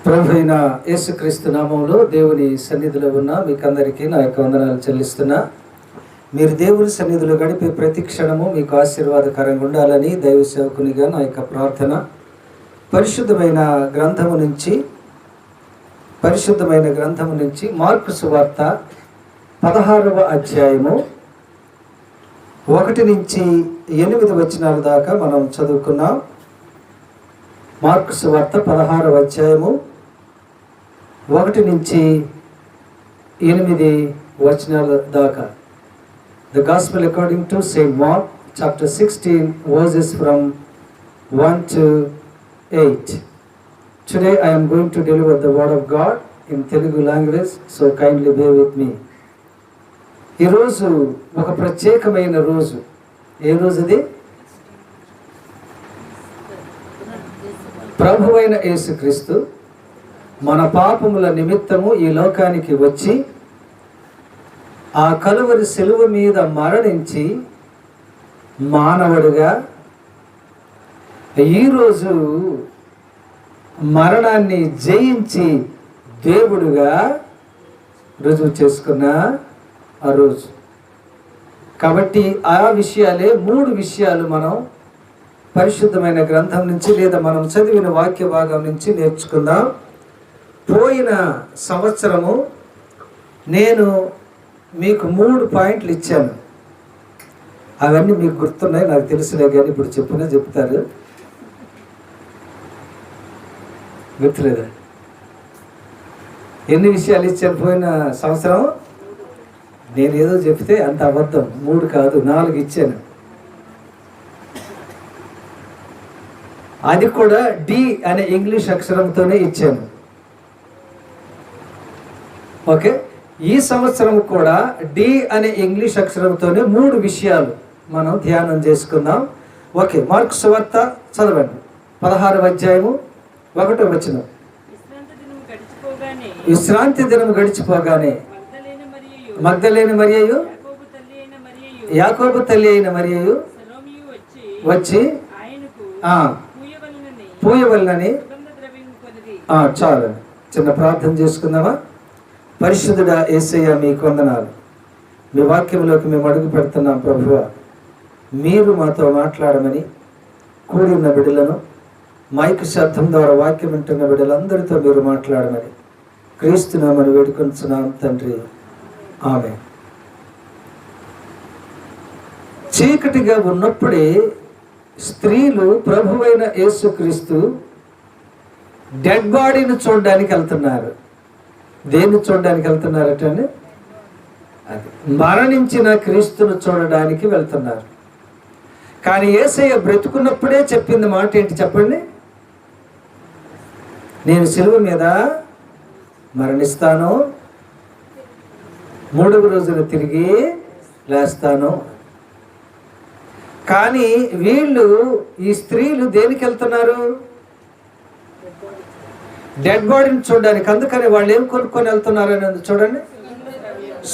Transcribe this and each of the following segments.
ప్రభు అయిన యేసుక్రీస్తు నామంలో దేవుని సన్నిధిలో ఉన్న మీకందరికీ నా యొక్క వందనాలు చెల్లిస్తున్నా. మీరు దేవుని సన్నిధిలో గడిపే ప్రతి క్షణము మీకు ఆశీర్వాదకరంగా ఉండాలని దైవ సేవకునిగా నా యొక్క ప్రార్థన. పరిశుద్ధమైన గ్రంథము నుంచి మార్కు సువార్త 16వ అధ్యాయము 1 నుంచి 8 వచనాల దాకా మనం చదువుకున్నాం. మార్కు సువార్త 16వ అధ్యాయము 1 నుంచి 8 వచనాల దాకా. The Gospel according to St. Mark, chapter 16, verses from 1 to 8. Today I am going to deliver the word of God in Telugu language, so kindly bear with me. ఈ రోజు ఒక ప్రత్యేకమైన రోజు. ఏ రోజు అది? ప్రభువైన యేసుక్రీస్తు మన పాపముల నిమిత్తము ఈ లోకానికి వచ్చి ఆ కలువరి శిలువ మీద మరణించి మానవుడిగా ఈరోజు మరణాన్ని జయించి దేవుడుగా రుజువు చేసుకున్న ఆ రోజు. కాబట్టి ఆ విషయాలే 3 విషయాలు మనం పరిశుద్ధమైన గ్రంథం నుంచి లేదా మనం చదివిన వాక్య భాగం నుంచి నేర్చుకుందాం. పోయిన సంవత్సరము నేను మీకు 3 పాయింట్లు ఇచ్చాను. అవన్నీ మీకు గుర్తున్నాయి, నాకు తెలుసులే, కానీ ఇప్పుడు చెప్పినా చెప్తారు. గుర్తులేదా? ఎన్ని విషయాలు ఇచ్చాను పోయిన సంవత్సరం? నేను ఏదో చెప్తే అంత అబద్ధం. 3 కాదు, 4 ఇచ్చాను. అది కూడా డి అనే ఇంగ్లీష్ అక్షరంతోనే ఇచ్చాను. ఓకే, ఈ సంవత్సరం కూడా డి అనే ఇంగ్లీష్ అక్షరంతోనే 3 విషయాలు మనం ధ్యానం చేసుకుందాం. ఓకే, మార్కు సువార్త చదవండి. 16వ అధ్యాయము 1వ వచనం. విశ్రాంతి దినం గడిచిపోగానే మగ్దలేని మరియయు యాకోబు తల్లి అయిన మరియయు వచ్చి పూయవలనని. చాలు, చిన్న ప్రార్థన చేసుకుందామా? పరిశుద్ధుడా యేసయ్య, మీకు వందనాలు. మీ వాక్యంలోకి మేము అడుగు పెడుతున్నాం ప్రభువా. మీరు మాతో మాట్లాడమని, కూడి ఉన్న బిడ్డలను మైక్ శబ్దం ద్వారా వాక్యం వింటున్న బిడ్డలందరితో మీరు మాట్లాడమని క్రీస్తునామని వేడుకొంచున్నాం తండ్రి, ఆమె. చీకటిగా ఉన్నప్పుడే స్త్రీలు ప్రభువైన యేసుక్రీస్తు డెడ్ బాడీని చూడడానికి వెళ్తున్నారు. దేన్ని చూడడానికి వెళ్తున్నారటండి? అది మరణించిన క్రీస్తును చూడడానికి వెళ్తున్నారు. కానీ యేసయ్య బ్రతుకున్నప్పుడే చెప్పింది మాట ఏంటి చెప్పండి? నేను సిలువ మీద మరణిస్తాను, 3వ రోజున తిరిగి లేస్తాను. కానీ వీళ్ళు, ఈ స్త్రీలు దేనికి వెళ్తున్నారు? డెడ్ బాడీని చూడడానికి. అందుకని వాళ్ళు ఏం కొనుక్కొని వెళ్తున్నారు అనేది చూడండి.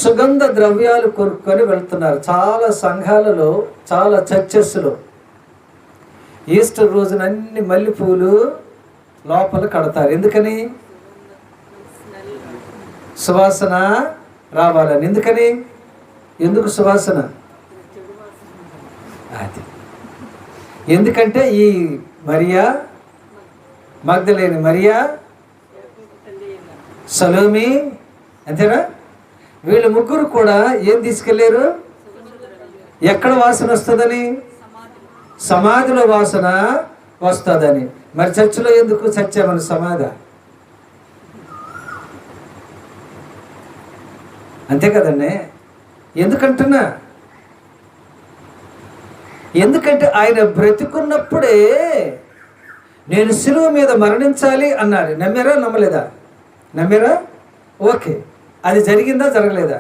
సుగంధ ద్రవ్యాలు కొనుక్కొని వెళ్తున్నారు. చాలా సంఘాలలో, చాలా చర్చెస్లో ఈస్టర్ రోజున అన్ని మల్లెపూలు లోపల కడతారు. ఎందుకని? సువాసన రావాలని. ఎందుకని? ఎందుకు సువాసన? అది ఎందుకంటే ఈ మరియా మగ్దలేని మరియా, సలోమి, అంతేనా? వీళ్ళు 3 కూడా ఏం తీసుకెళ్ళారు? ఎక్కడ వాసన వస్తుందని? సమాధిలో వాసన వస్తుందని. మరి చర్చిలో ఎందుకు చచ్చామని సమాధి? అంతే కదండి. ఎందుకంటున్నా? ఎందుకంటే ఆయన బ్రతికున్నప్పుడే నేను సిలువ మీద మరణించాలి అన్నాడు. నమ్మారా? నమ్మలేదా? నమ్మారా? ఓకే, అది జరిగిందా? జరగలేదా?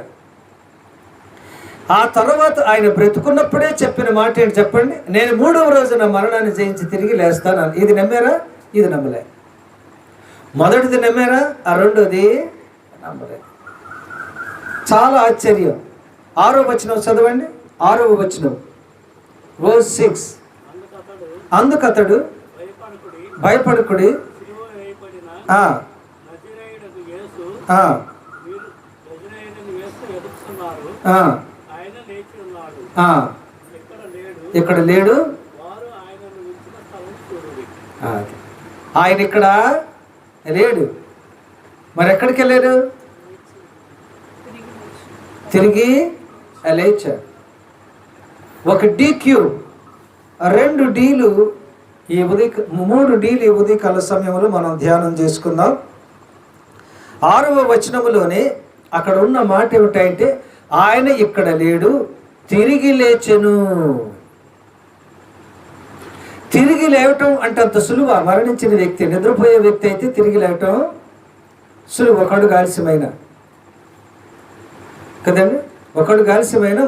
ఆ తర్వాత ఆయన బ్రతుకున్నప్పుడే చెప్పిన మాట ఏంటి చెప్పండి? నేను 3వ రోజున మరణాన్ని జయించి తిరిగి లేస్తాను. ఇది నమ్మారా? ఇది నమ్మలే. మొదటిది నమ్మారా? ఆ రెండోది నమ్మలే. చాలా ఆశ్చర్యం. 6వ వచనం చదవండి. 6వ వచనం, verse 6. అందుకతడు భయపడకుడి, ఇక్కడ లేడు, ఆయన ఇక్కడ లేడు, మరి ఎక్కడికి వెళ్ళాడు? తిరిగి లేచాడు. ఒక DQ, 2 Dలు ఈ ఉదయ 3 Dలు ఈ ఉదయకాల సమయంలో మనం ధ్యానం చేసుకుందాం. 6వ వచనములోనే అక్కడ ఉన్న మాట ఏమిటంటే, ఆయన ఇక్కడ లేడు, తిరిగి లేచెను. తిరిగి లేవటం అంటే అంత సులువ? మరణించిన వ్యక్తి, నిద్రపోయే వ్యక్తి అయితే తిరిగి లేవటం సులువు. ఒకడు ఆలస్యమైన కదండి, ఒకడు ఆలస్యమైన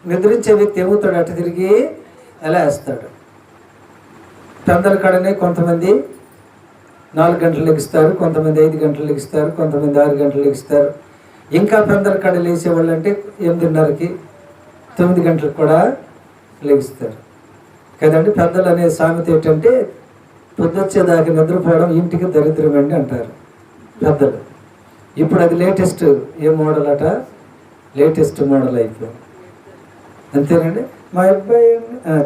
నిద్రించే వ్యక్తి ఏమవుతాడు? అటు తిరిగి ఎలా వేస్తాడు? పెందల కడనే కొంతమంది 4 గంటలు లెగిస్తారు, కొంతమంది 5 గంటలు లెగిస్తారు, కొంతమంది 6 గంటలు లెగిస్తారు. ఇంకా పెందల కడ లేచేవాళ్ళు అంటే 8:30కి 9 గంటలకు కూడా లెగిస్తారు కదండి. పెద్దలు అనే సామెత ఏంటంటే, పొద్దుచ్చేదాకా నిద్రపోవడం ఇంటికి దరిద్రమండి అంటారు పెద్దలు. ఇప్పుడు అది లేటెస్ట్ ఏ మోడల్ అట, లేటెస్ట్ మోడల్ అయిపోయింది. అంతేనండి. మా అబ్బాయి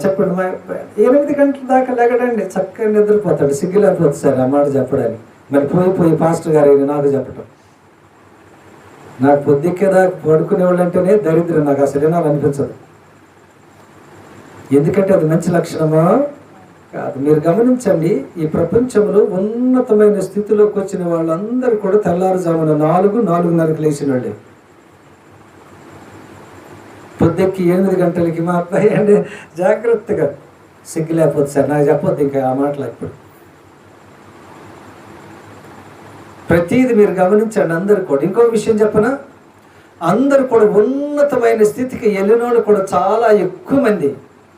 చెప్పండి, మా అబ్బాయి 8 గంటల దాకా లెగడండి, చక్కగా నిద్రపోతాడు. సిగ్గులేకపోతుంది సార్ ఆ మాట చెప్పడానికి. మరి పోయి పాస్టర్ గారు నాకు చెప్పటం. నాకు పొద్దుక్కేదాకా పడుకునేవాళ్ళు అంటేనే దరిద్రం, నాకు అసలు నాకు అనిపించదు. ఎందుకంటే అది మంచి లక్షణమా కాదు. మీరు గమనించండి, ఈ ప్రపంచంలో ఉన్నతమైన స్థితిలోకి వచ్చిన వాళ్ళందరూ కూడా తెల్లారుజామున 4-4:30కి లేచిన వాళ్ళే. పొద్దుకి 8 గంటలకి మా అబ్బాయి అంటే జాగ్రత్తగా, సిగ్గు లేకపోతే సార్ నాకు చెప్పొద్దు ఇంకా ఆ మాటలు. ఇప్పుడు ప్రతిదీ మీరు గమనించండి. అందరు కూడా ఇంకో విషయం చెప్పనా, అందరూ కూడా ఉన్నతమైన స్థితికి వెళ్ళిన వాళ్ళు కూడా చాలా ఎక్కువ మంది,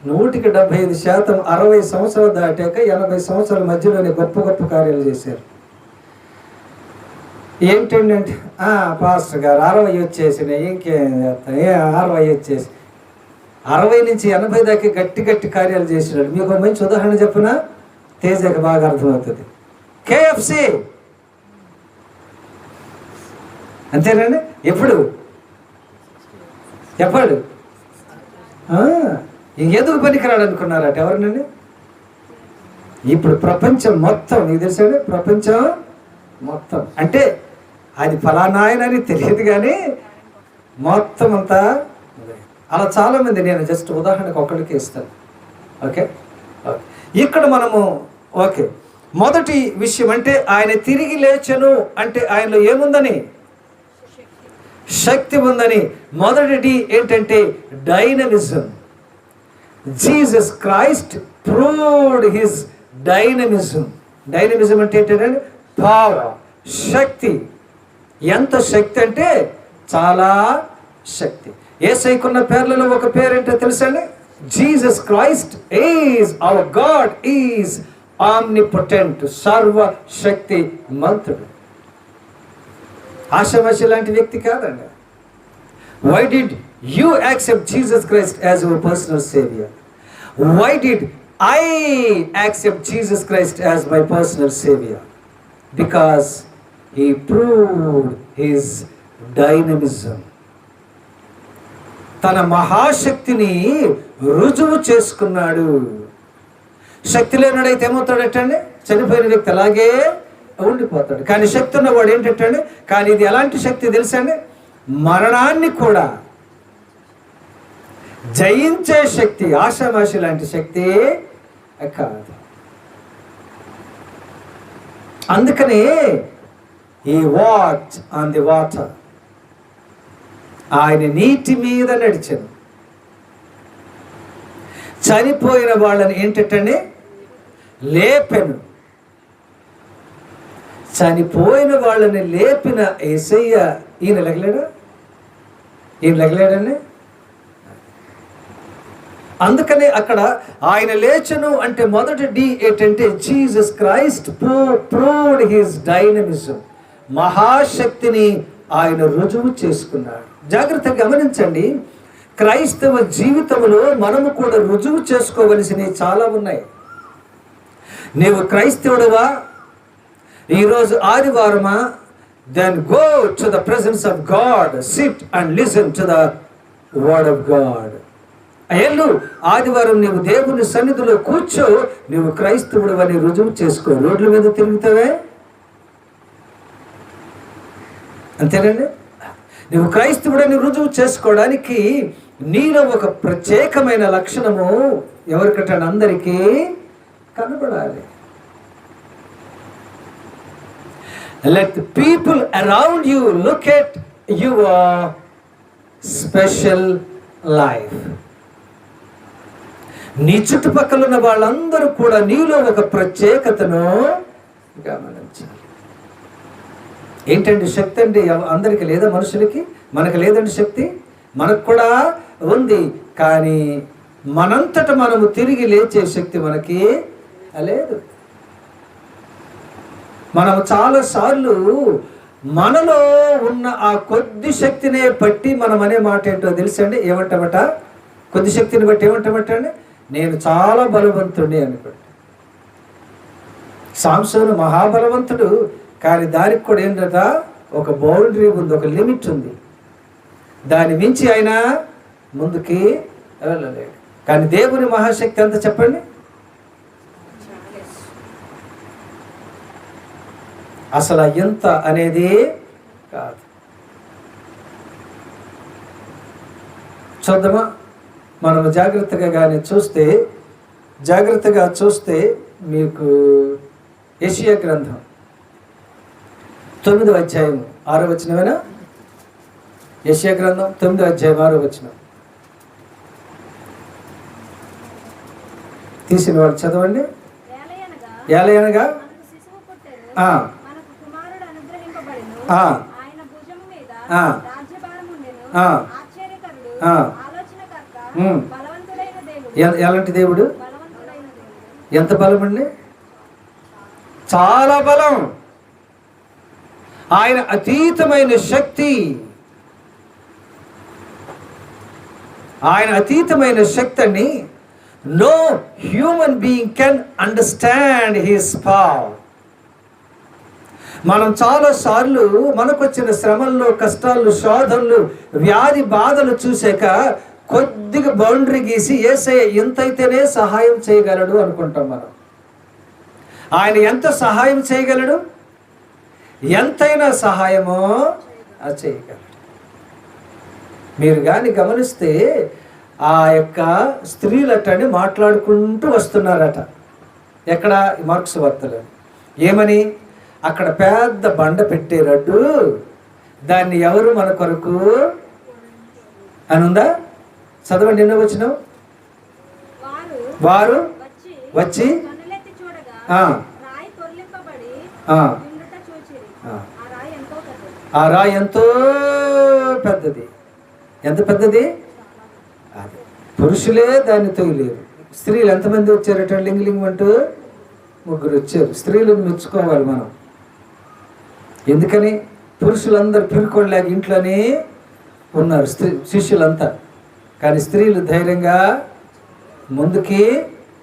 100% 60 సంవత్సరాలు దాటాక 80 సంవత్సరాల మధ్యలోనే గొప్ప గొప్ప కార్యాలు చేశారు. ఏంటండి అంటే, పాస్టర్ గారు 60 వచ్చేసినాయి, ఇంకేం చేస్తాను, 60 వచ్చేసి 60 నుంచి 80 దాకా గట్టి కార్యాలు చేసినాడు. మీకు మంచి ఉదాహరణ చెప్పనా, తేజకి బాగా అర్థమవుతుంది. KFC అంతేనండి. ఎప్పుడు చెప్పాడు, ఇంకెందుకు పనికిరాడు అనుకున్నారట ఎవరినండి? ఇప్పుడు ప్రపంచం మొత్తం, నీకు తెలుసాడు, ప్రపంచం మొత్తం అంటే అది ఫలానాయనని తెలియదు కానీ మొత్తం అంతా అలా చాలామంది. నేను జస్ట్ ఉదాహరణకు ఒక్కడికి ఇస్తాను. ఓకే, ఇక్కడ మనము ఓకే మొదటి విషయం అంటే ఆయన తిరిగి లేచెను అంటే ఆయనలో ఏముందని? శక్తి ఉందని. మొదటిది ఏంటంటే dynamism. Jesus Christ proved his dynamism. Dynamism అంటే ఏంటంటే పవర్, శక్తి. ఎంత శక్తి అంటే చాలా శక్తి. యేసయ్యకున్న పేర్లలో ఒక పేరేంటో తెలుసండి? Jesus Christ is our God is omnipotent, సర్వశక్తి మంతుడు. ఆషామాషి లాంటి వ్యక్తి కాదండి. Why did you accept Jesus Christ as your personal savior? Why did I accept Jesus Christ as my personal savior? Because he proved his dynamism. తన మహాశక్తిని రుజువు చేసుకున్నాడు. శక్తి లేనివాడైతే ఏమవుతాడటండి? చనిపోయిన వ్యక్తి అలాగే ఉండిపోతాడు. కానీ శక్తి ఉన్నవాడు ఏంటంటే, కానీ ఇది ఎలాంటి శక్తి తెలుసండి? మరణాన్ని కూడా జయించే శక్తి. ఆషామాషి లాంటి శక్తి కాదు. అందుకని ఈ వాచ్ ఆన్ ది వాటర్, ఆయన నీటి మీద నడిచాను. చనిపోయిన వాళ్ళని ఏంటంటే లేపెను. చనిపోయిన వాళ్ళని లేపిన యేసయ్య ఈయన లెగలేడా? ఈయన లెగలేడండి. అందుకనే అక్కడ ఆయన లేచను అంటే మొదటి డి ఏంటంటే Jesus Christ proved his dynamism. మహాశక్తిని ఆయన రుజువు చేసుకున్నాడు. జాగ్రత్తగా గమనించండి, క్రైస్తవ జీవితంలో మనము కూడా రుజువు చేసుకోవలసినవి చాలా ఉన్నాయి. నీవు క్రైస్తవుడువా? ఈరోజు ఆదివారమా? then go to the presence of God, sit and listen to the word of God. అయ్యలు ఆదివారం నీవు దేవుని సన్నిధిలో కూర్చో, నీవు క్రైస్తవుడు అని రుజువు చేసుకో. రోడ్ల మీద తిరుగుతావే, అంతేనండి. నువ్వు క్రైస్తవుడని రుజువు చేసుకోవడానికి నీలో ఒక ప్రత్యేకమైన లక్షణము ఎవరికంటే అందరికీ కనబడాలి. Let the people around you look at your special life. నీ చుట్టుపక్కల ఉన్న వాళ్ళందరూ కూడా నీలో ఒక ప్రత్యేకతను గమనించాలి. ఏంటండి శక్తి అండి? అందరికీ లేదా? మనుషులకి, మనకు లేదండి శక్తి. మనకు కూడా ఉంది, కానీ మనంతట మనము తిరిగి లేచే శక్తి మనకి లేదు. మనము చాలాసార్లు మనలో ఉన్న ఆ కొద్ది శక్తినే బట్టి మనం అనే మాట ఏంటో తెలుసండి? ఏమంటామట? కొద్ది శక్తిని బట్టి ఏమంటామట అండి? నేను చాలా బలవంతుడిని అనుకోండి. సాంసోను మహాబలవంతుడు, కానీ దానికి కూడా ఏంటట? ఒక బౌండరీ ఉంది, ఒక లిమిట్ ఉంది. దాని మించి ఆయన ముందుకి వెళ్ళలేడు. కానీ దేవుని మహాశక్తి అంత చెప్పండి. అసలు ఎంత అనేది కాదు. చూద్దామా? మనము జాగ్రత్తగా చూస్తే మీకు యెషయా గ్రంథం 9వ అధ్యాయం 6వ వచనమేనా? యెషయా గ్రంథం 9వ అధ్యాయం 6వ వచనం తీసిన వాళ్ళు చదవండి. ఏలయనగా ఎలాంటి దేవుడు? ఎంత బలం అండి? చాలా బలం. ఆయన అతీతమైన శక్తి. ఆయన అతీతమైన శక్తిని no human being can understand his power. మనం చాలాసార్లు మనకు వచ్చిన శ్రమల్లో, కష్టాలు, శోధనలు, వ్యాధి బాధలు చూసాక కొద్దిగా బౌండరీ గీసి యేసయ్య ఎంతైతేనే సహాయం చేయగలడు అనుకుంటాం మనం. ఆయన ఎంత సహాయం చేయగలడు? ఎంతైనా సహాయమో చేయగలడు. మీరు కానీ గమనిస్తే ఆ యొక్క స్త్రీలటని మాట్లాడుకుంటూ వస్తున్నారట. ఎక్కడ? మార్క్స్ వార్తలు. ఏమని? అక్కడ పెద్ద బండ పెట్టేరట్టు, దాన్ని ఎవరు మన కొరకు అని ఉందా? చదవండి. ఎన్నో వచ్చిన వారు వచ్చి ఆ రాయి ఎంతో పెద్దది. ఎంత పెద్దది? అది పురుషులే దాన్ని తొయ్యలేరు. స్త్రీలు ఎంతమంది వచ్చారట? లింగ్ అంటూ 3 వచ్చారు. స్త్రీలను మెచ్చుకోవాలి మనం. ఎందుకని? పురుషులందరూ పిలుకోలేక ఇంట్లోనే ఉన్నారు శిష్యులంతా, కానీ స్త్రీలు ధైర్యంగా ముందుకి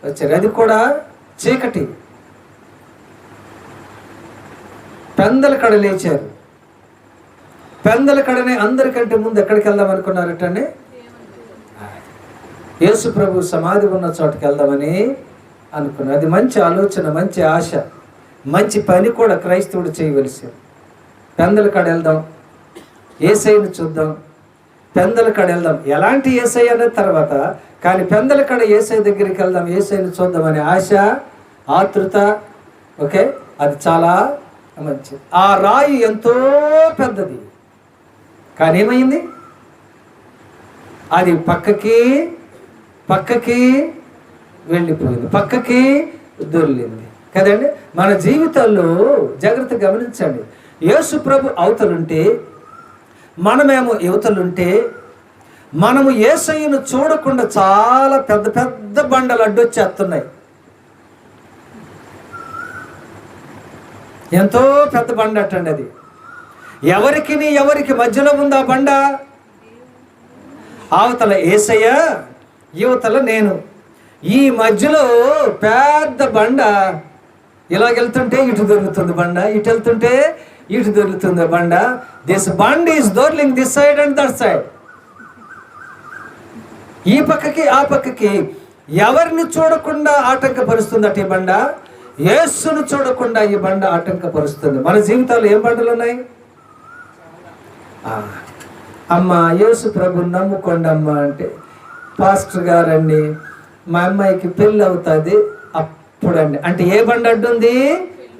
వచ్చారు. అది కూడా చీకటి. పెందల కడ లేచారు. పెందల కడనే అందరికంటే ముందు ఎక్కడికి వెళ్దాం అనుకున్నారటండి? యేసు ప్రభు సమాధి ఉన్న చోటుకి వెళ్దామని అనుకున్నారు. అది మంచి ఆలోచన, మంచి ఆశ, మంచి పని కూడా క్రైస్తవుడు చేయవలసింది. పెందల కాడ వెళ్దాం, యేసయ్యను చూద్దాం. పెందల కాడ వెళ్దాం. ఎలాంటి యేసయ్య అనే తర్వాత, కానీ పెందల కాడ యేసయ్య దగ్గరికి వెళ్దాం, యేసయ్యను చూద్దామనే ఆశ, ఆతృత. ఓకే, అది చాలా మంచిది. ఆ రాయి ఎంతో పెద్దది, కానీ ఏమైంది? అది పక్కకి వెళ్ళిపోయింది, పక్కకి దొర్లింది కదండి. మన జీవితాల్లో జాగ్రత్త గమనించండి. యేసు ప్రభు అవతలుంటే, మనమేమో యువతలుంటే, మనము యేసయ్యను చూడకుండా చాలా పెద్ద పెద్ద బండలు అడ్డొచ్చేస్తున్నాయి. ఎంతో పెద్ద బండ అట్టండి అది. ఎవరికి మధ్యలో ఉంది ఆ బండ? అవతల యేసయ్య, యువతల నేను. ఈ మధ్యలో పెద్ద బండ. ఇలాగెళ్తుంటే ఇటు దొరుకుతుంది బండ, ఇటు వెళ్తుంటే ఇటు దొరుకుతుంది బండ. దిస్ బండ్ ఈస్ దొర్లింగ్ this side and that side. ఈ పక్కకి ఆ పక్కకి ఎవరిని చూడకుండా ఆటంకపరుస్తుందట ఈ బండ? యేసును చూడకుండా ఈ బండ ఆటంకపరుస్తుంది. మన జీవితాల్లో ఏం బండలు ఉన్నాయి? అమ్మ యేసు ప్రభుని నమ్ముకోండి అమ్మ అంటే, పాస్టర్ గారండి మా అమ్మాయికి పెళ్ళి అవుతుంది అప్పుడండి అంటే ఏ బండ అడ్డు ఉంది?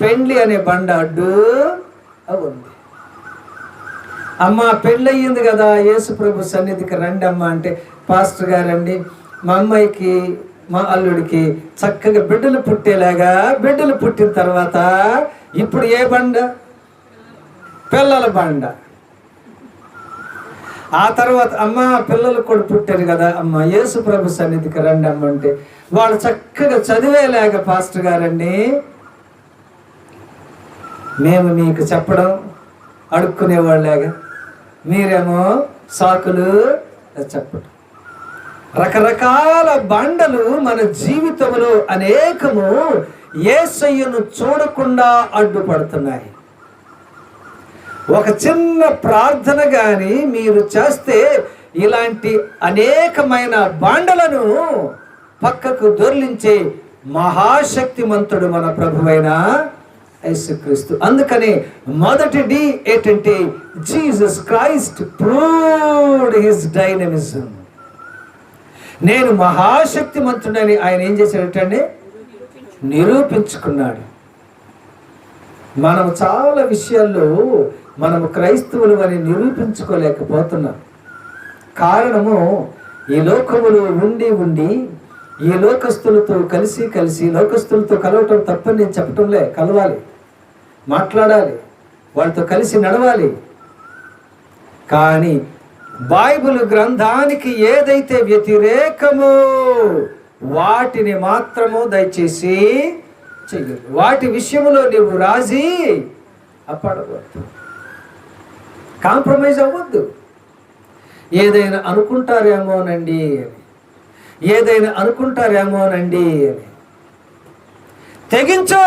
పెండ్లి అనే బండ అడ్డు ఉంది. అమ్మ పెళ్ళి అయ్యింది కదా, యేసు ప్రభు సన్నిధికి రండి అమ్మ అంటే, పాస్టర్ గారండి మా అమ్మాయికి మా అల్లుడికి చక్కగా బిడ్డలు పుట్టేలాగా, బిడ్డలు పుట్టిన తర్వాత ఇప్పుడు ఏ బండ? పిల్లల బండ. ఆ తర్వాత అమ్మ పిల్లలు కూడా పుట్టారు కదా అమ్మ యేసు ప్రభు సన్నిధికి రండి అమ్మ అంటే, వాళ్ళు చక్కగా చదివేలాగా పాస్టర్ గారండి మేము మీకు చెప్పడం అడుక్కునేవాళ్ళలాగా, మీరేమో సాకులు చెప్పడం. రకరకాల బండలు మన జీవితంలో అనేకము యేసయ్యను చూడకుండా అడ్డుపడుతున్నాయి. ఒక చిన్న ప్రార్థన కానీ మీరు చేస్తే ఇలాంటి అనేకమైన బండలను పక్కకు దొర్లించే మహాశక్తిమంతుడు మన ప్రభువైన యేసుక్రీస్తు. అందుకని మొదటి డి ఏంటంటే Jesus Christ proved his dynamism. నేను మహాశక్తిమంతుడని ఆయన ఏం చేశాడటండి? నిరూపించుకున్నాడు. మనం చాలా విషయాల్లో మనము క్రైస్తవులు అని నిరూపించుకోలేకపోతున్నాం. కారణము ఈ లోకములో ఉండి ఉండి ఈ లోకస్తులతో కలిసి లోకస్తులతో కలవటం తప్పని నేను చెప్పటంలే. కలవాలి, మాట్లాడాలి, వాళ్ళతో కలిసి నడవాలి. కానీ బైబిల్ గ్రంథానికి ఏదైతే వ్యతిరేకమో వాటిని మాత్రము దయచేసి చెయ్యదు. వాటి విషయంలో నువ్వు రాజీ అప్పడవద్దు, కాంప్రమైజ్ అవ్వద్దు. ఏదైనా అనుకుంటారేమోనండి అని, ఏదైనా అనుకుంటారేమోనండి అని తెగించు.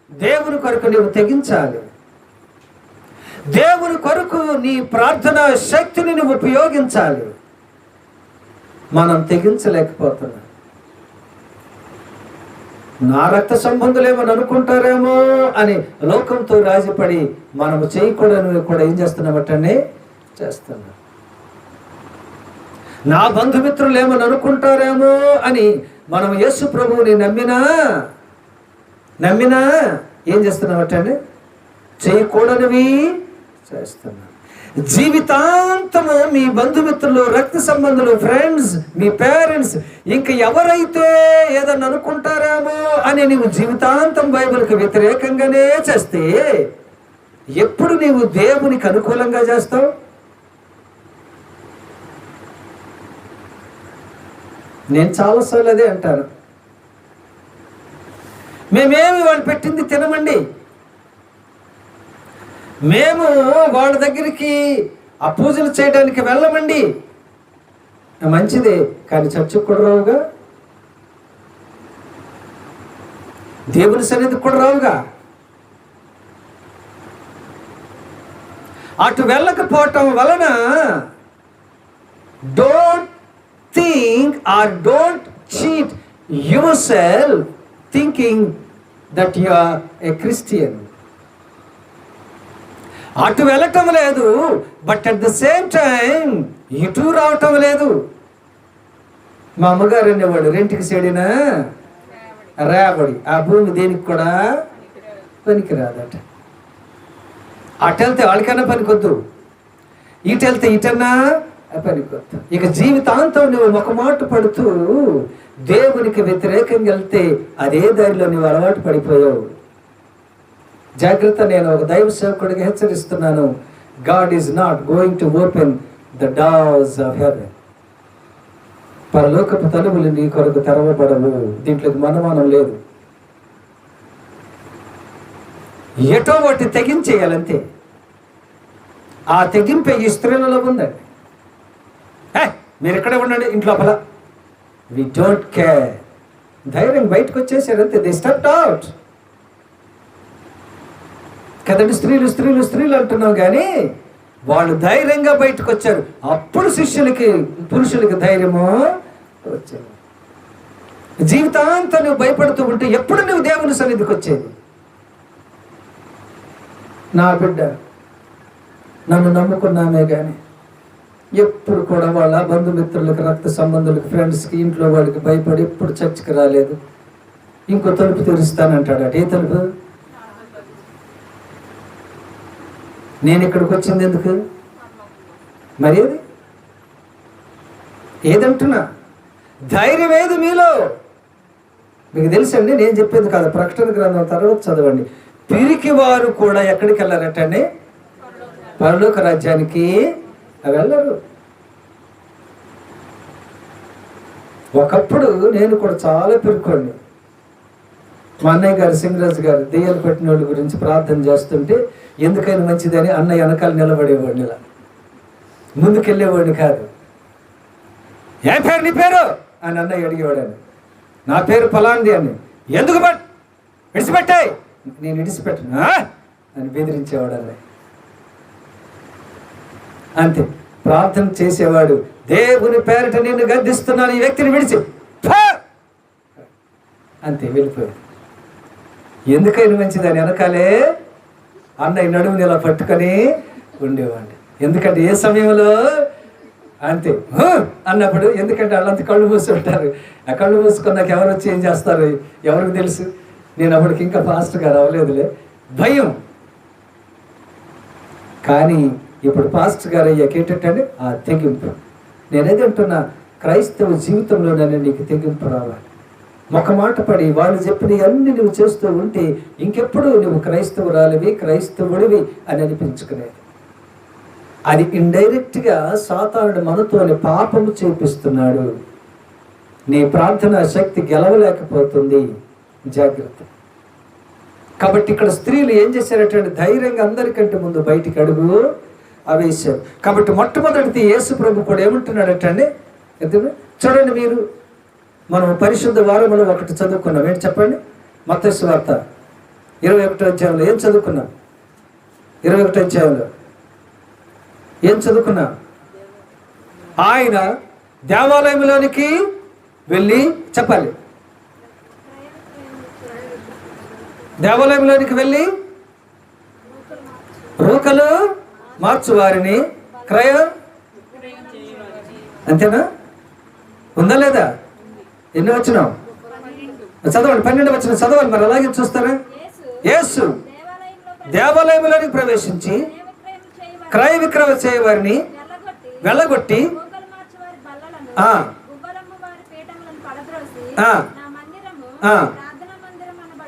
దేవుని కొరకు నువ్వు తెగించాలి. దేవుని కొరకు నీ ప్రార్థనా శక్తిని నువ్వు ఉపయోగించాలి. మనం తెగించలేకపోతున్నాం. నా రక్త సంబంధులు ఏమని అనుకుంటారేమో అని లోకంతో రాజీపడి మనము చేయకూడని కూడా ఏం చేస్తున్నామటండి? చేస్తున్నాం. నా బంధుమిత్రులు ఏమని అనుకుంటారేమో అని మనం యేసు ప్రభువుని నమ్మినా ఏం చేస్తున్నామటండి? చేయకూడనివి చేస్తున్నాం. జీవితాంతము మీ బంధుమిత్రులు, రక్త సంబంధులు, ఫ్రెండ్స్, మీ పేరెంట్స్, ఇంకా ఎవరైతే ఏదన్నా అనుకుంటారేమో అని నీవు జీవితాంతం బైబిల్కి వ్యతిరేకంగానే చేస్తే ఎప్పుడు నీవు దేవునికి అనుకూలంగా చేస్తావు? నేను చాలాసార్లు అదే అంటాను. మేమేమి వాళ్ళు పెట్టింది తినమండి, మేము వాళ్ళ దగ్గరికి ఆ పూజలు చేయడానికి వెళ్ళమండి. మంచిదే, కానీ చర్చకు కూడా రావుగా, దేవుని సన్నిధికి కూడా రావుగా. అటు వెళ్ళకపోవటం వలన don't think or don't cheat yourself thinking that you are a Christian. అటు వెళ్ళటం లేదు, but at the same time ఇటు రావటం లేదు. మా అమ్మగారు అనేవాడు, రెంటికి సేడినా రేవడి, ఆ భూమి దేనికి కూడా పనికి రాదట. అటు వెళ్తే వాళ్ళకన్నా పనికొద్దు, ఇటు వెళ్తే ఇటన్నా పనికొద్దు. ఇక జీవితాంతం నువ్వు ఒక మాట పడుతూ దేవునికి వ్యతిరేకంగా వెళ్తే అదే దారిలో నువ్వు అలవాటు పడిపోయావు. జాగ్రత్త. నేను ఒక దైవ సేవకుడిగా హెచ్చరిస్తున్నాను. God is not going to open the doors of heaven. పరలోకపు తలుపులు నీ కొరకు తెరవబడవు. దీంట్లోకి మనమానం లేదు. ఎటో ఒకటి తెగించేయాలంతే. ఆ తెగింపే ఈ స్త్రీలలో ఉందండి. మీరు ఎక్కడే ఉండండి, ఇంట్లో లోపల. We don't care. ధైర్యం బయటకు వచ్చేసారంతే. They stepped out. కదండి, స్త్రీలు స్త్రీలు స్త్రీలు అంటున్నావు, కానీ వాళ్ళు ధైర్యంగా బయటకు వచ్చారు. అప్పుడు పురుషులకి ధైర్యము వచ్చారు. జీవితాంతం నువ్వు భయపడుతూ ఉంటే ఎప్పుడు నువ్వు దేవుని సన్నిధికి వచ్చేది? నా బిడ్డ నన్ను నమ్ముకున్నామే కానీ ఎప్పుడు కూడా వాళ్ళ బంధుమిత్రులకు, రక్త సంబంధులకు, ఫ్రెండ్స్కి, ఇంట్లో వాళ్ళకి భయపడి ఎప్పుడు చర్చికి రాలేదు. ఇంకో తలుపు తెరుస్తానంటాడు. ఏ తలుపు? నేను ఇక్కడికి వచ్చింది ఎందుకు? మరి ఏదంటున్నా? ధైర్యం ఏది మీలో? మీకు తెలుసండి, నేను చెప్పేది కాదు, ప్రకటన గ్రంథం తర్వాత చదవండి. పిరికి వారు కూడా ఎక్కడికి వెళ్ళారటండి? పరలోక రాజ్యానికి వెళ్ళరు. ఒకప్పుడు నేను కూడా చాలా పిరుకోండి. మా అన్నయ్య గారు, సింగరాజు గారు, దెయ్యాలు పట్టిన వాళ్ళ గురించి ప్రార్థన చేస్తుంటే ఎందుకైనా మంచిదని అన్నయ్య వెనకాల నిలబడేవాడిని, ఇలా ముందుకెళ్ళేవాడిని కాదు. ఏ పేరు నీ పేరు అని అన్నయ్య అడిగేవాడని. నా పేరు ఫలాంది అని. ఎందుకు విడిచిపెట్టాయి? నేను విడిచిపెట్టను అని బెదిరించేవాడు అన్నయ్య. అంతే, ప్రార్థన చేసేవాడు. దేవుని పేరిట నిన్ను గద్దిస్తున్నాను, ఈ వ్యక్తిని విడిచి అంతే, వెళ్ళిపోయాడు. ఎందుకైనా మంచిదని వెనకాలే అన్నయ్య నడుముని ఇలా పట్టుకొని ఉండేవాడిని. ఎందుకంటే ఏ సమయంలో అంతే అన్నప్పుడు, ఎందుకంటే వాళ్ళంతా కళ్ళు మూసి ఉంటారు. ఆ కళ్ళు మూసుకున్నాక ఎవరు వచ్చి ఏం చేస్తారు ఎవరికి తెలుసు? నేను అప్పటికి ఇంకా పాస్టర్ గారు అవ్వలేదులే, భయం. కానీ ఇప్పుడు పాస్టర్ గారు అయ్యాక ఏంటంటే ఆ తెగింపు. నేనేది అంటున్నా, క్రైస్తవ జీవితంలోనే నీకు తెగింపు రావాలి. ఒక మాట పడి వాళ్ళు చెప్పిన అన్ని నువ్వు చేస్తూ ఉంటే ఇంకెప్పుడు నువ్వు క్రైస్తవురాలివి, క్రైస్తవుడివి అని అనిపించుకునేది. అది ఇండైరెక్ట్గా సాతానుడు మనతోని పాపము చేపిస్తున్నాడు. నీ ప్రార్థన శక్తి గెలవలేకపోతుంది, జాగ్రత్త. కాబట్టి ఇక్కడ స్త్రీలు ఏం చేశారటంటే ధైర్యంగా అందరికంటే ముందు బయటికి అడుగు వేశారు. కాబట్టి మొట్టమొదటిది యేసు ప్రభు కూడా ఏమంటున్నాడటండి, చూడండి మీరు, మనం పరిశుద్ధ వారములో ఒకటి చదువుకున్నాం. ఏంటి చెప్పండి? మత్తయి సువార్త 21వ అధ్యాయంలో ఏం చదువుకున్నాం? 21వ అధ్యాయంలో ఏం చదువుకున్నాం? ఆయన దేవాలయంలోనికి వెళ్ళి, చెప్పాలి, దేవాలయంలోనికి వెళ్ళి రూకలు మార్చు వారిని అంతేనా? ఉందా లేదా? ఎన్ని వచ్చినాం? చదవండి, 12 వచ్చిన చదవాలి. మరి అలాగే చూస్తారా? యేసు దేవాలయంలోనికి ప్రవేశించి క్రయ విక్రయ చేయవారిని వెళ్ళగొట్టి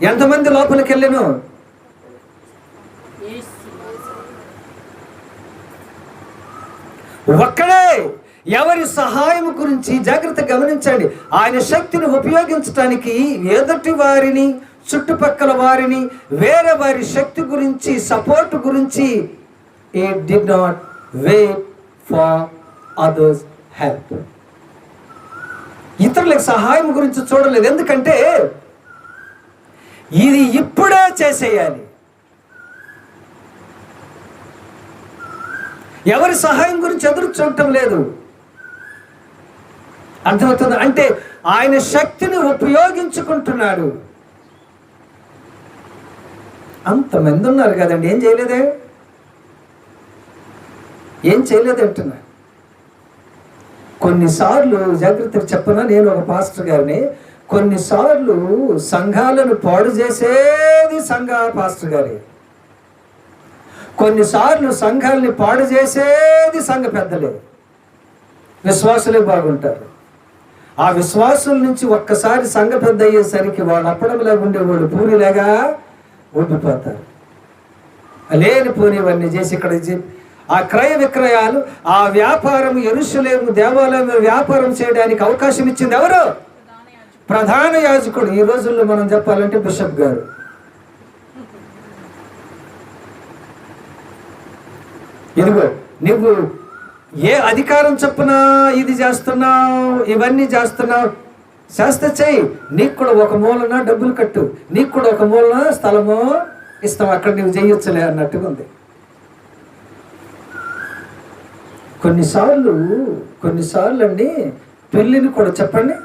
ఎంతమంది లోపలికి వెళ్ళను? ఒక్కడే. ఎవరి సహాయం గురించి జాగ్రత్త గమనించండి. ఆయన శక్తిని ఉపయోగించడానికి ఎదుటి వారిని, చుట్టుపక్కల వారిని, వేరే వారి శక్తి గురించి, సపోర్ట్ గురించి he did not wait for others help. ఇతరులకు సహాయం గురించి చూడలేదు. ఎందుకంటే ఇది ఇప్పుడే చేసేయాలి. ఎవరి సహాయం గురించి ఎదురు చూడటం లేదు. అర్థమవుతుంది? అంటే ఆయన శక్తిని ఉపయోగించుకుంటున్నాడు. అంతమంది ఉన్నారు కదండి, ఏం చేయలేదే? ఏం చేయలేదు అంటున్నా. కొన్నిసార్లు జాగ్రత్తగా చెప్పనా, నేను ఒక పాస్టర్ గారిని, కొన్నిసార్లు సంఘాలను పాడు చేసేది పాస్టర్ గారి, కొన్నిసార్లు సంఘాలని పాడు చేసేది సంఘ పెద్దలే. విశ్వాసులే బాగుంటారు. ఆ విశ్వాసుల నుంచి ఒక్కసారి సంఘ పెద్ద అయ్యేసరికి వాళ్ళు అప్పడంలాగా ఉండేవాళ్ళు పూరిలాగా ఉండిపోతారు. లేనిపోనివన్నీ చేసి ఇక్కడ ఆ క్రయ విక్రయాలు, ఆ వ్యాపారం, యెరూషలేము దేవాలయంలో వ్యాపారం చేయడానికి అవకాశం ఇచ్చింది ఎవరు? ప్రధాన యాజకుడు. ఈ రోజుల్లో మనం చెప్పాలంటే బిషప్ గారు. ఇదిగో నువ్వు ఏ అధికారం చొప్పున ఇది చేస్తున్నావు, ఇవన్నీ చేస్తున్నావు, చేస్తే చెయ్యి. నీకు కూడా ఒక మూలన డబ్బులు కట్టు, నీకు కూడా ఒక మూలన స్థలము ఇస్తాం, అక్కడ నువ్వు చేయొచ్చులే అన్నట్టుగా ఉంది. కొన్నిసార్లు అండి పెళ్ళిని కూడా చెప్పండి,